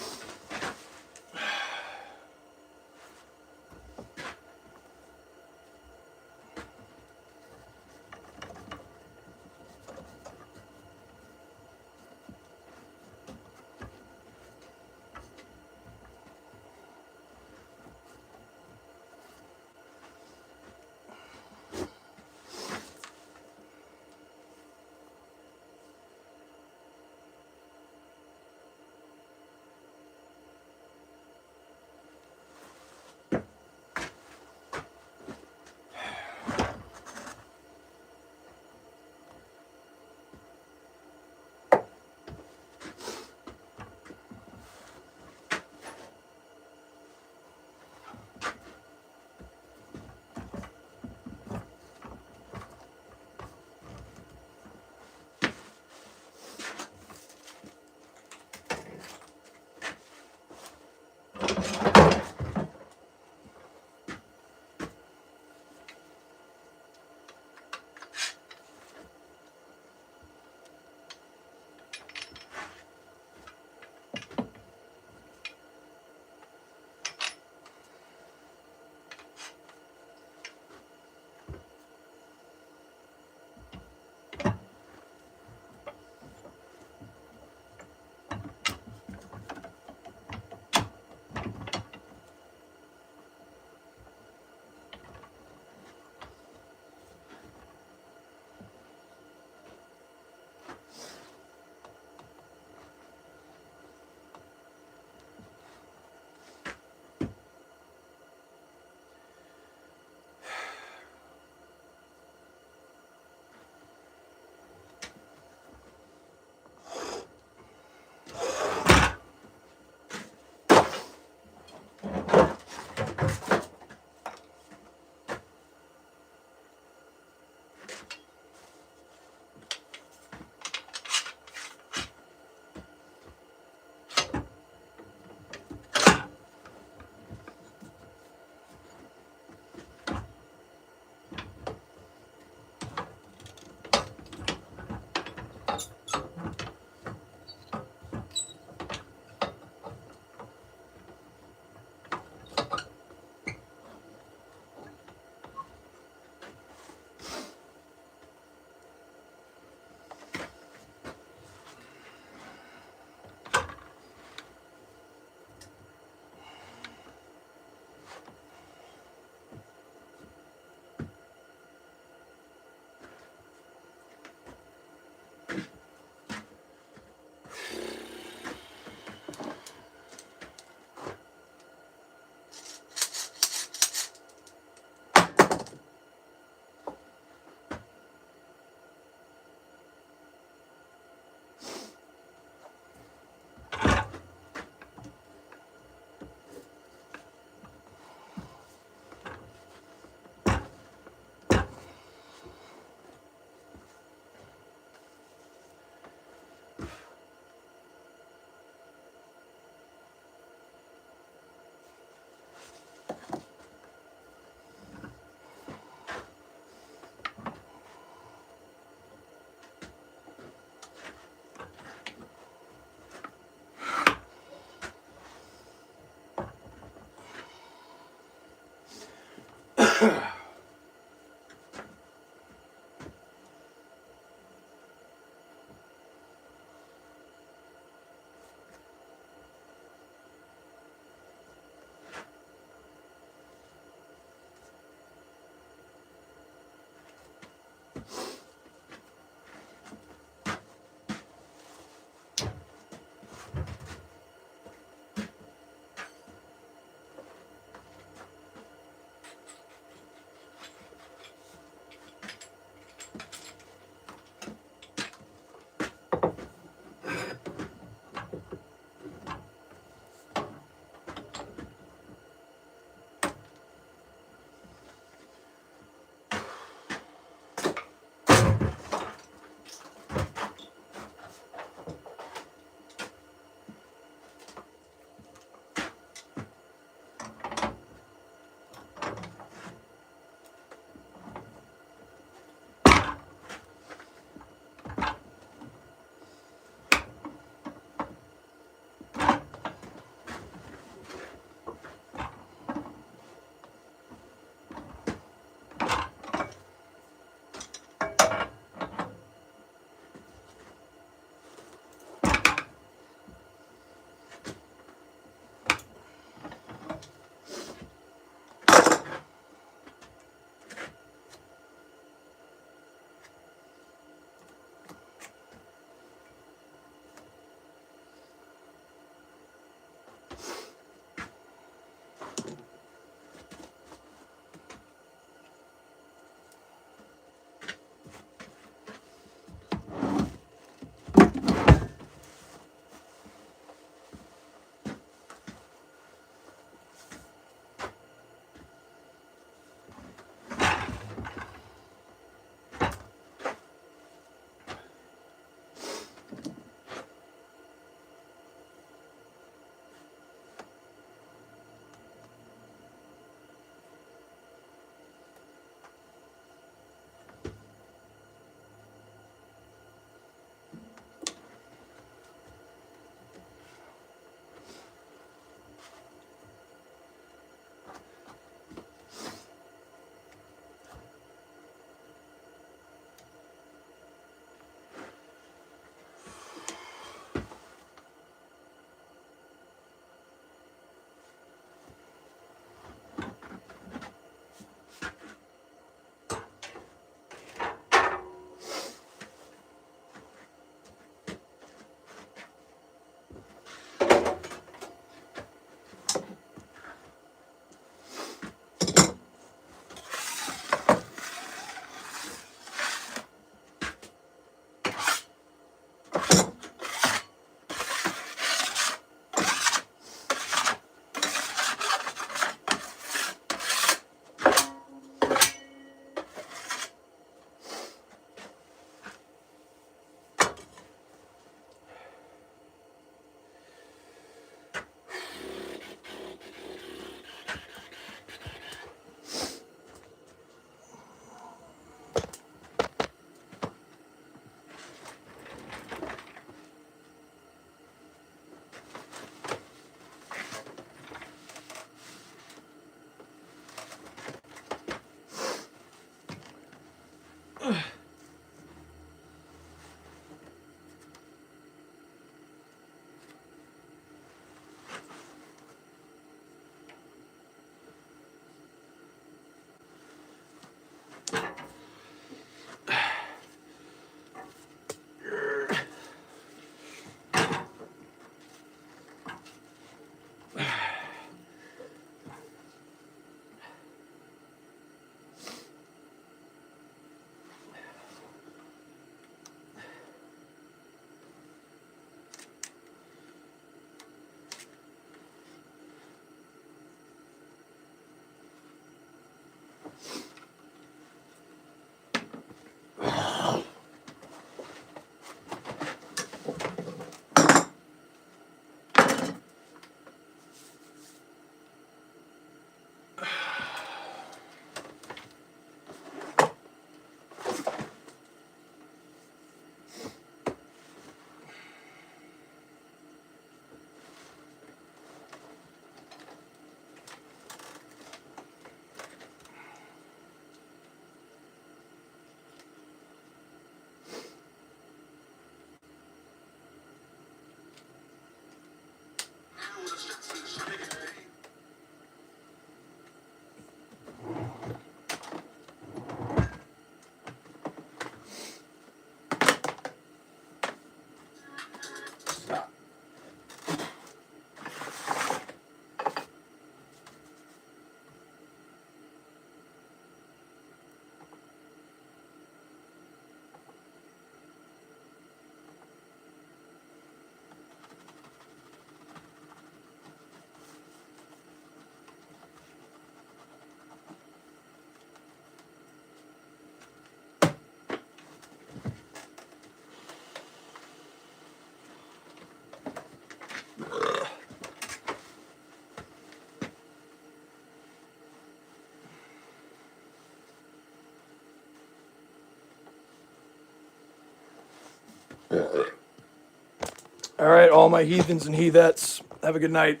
All right, all my heathens and heathettes, have a good night.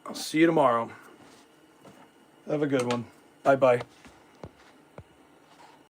I'll see you tomorrow. Have a good one. Bye-bye.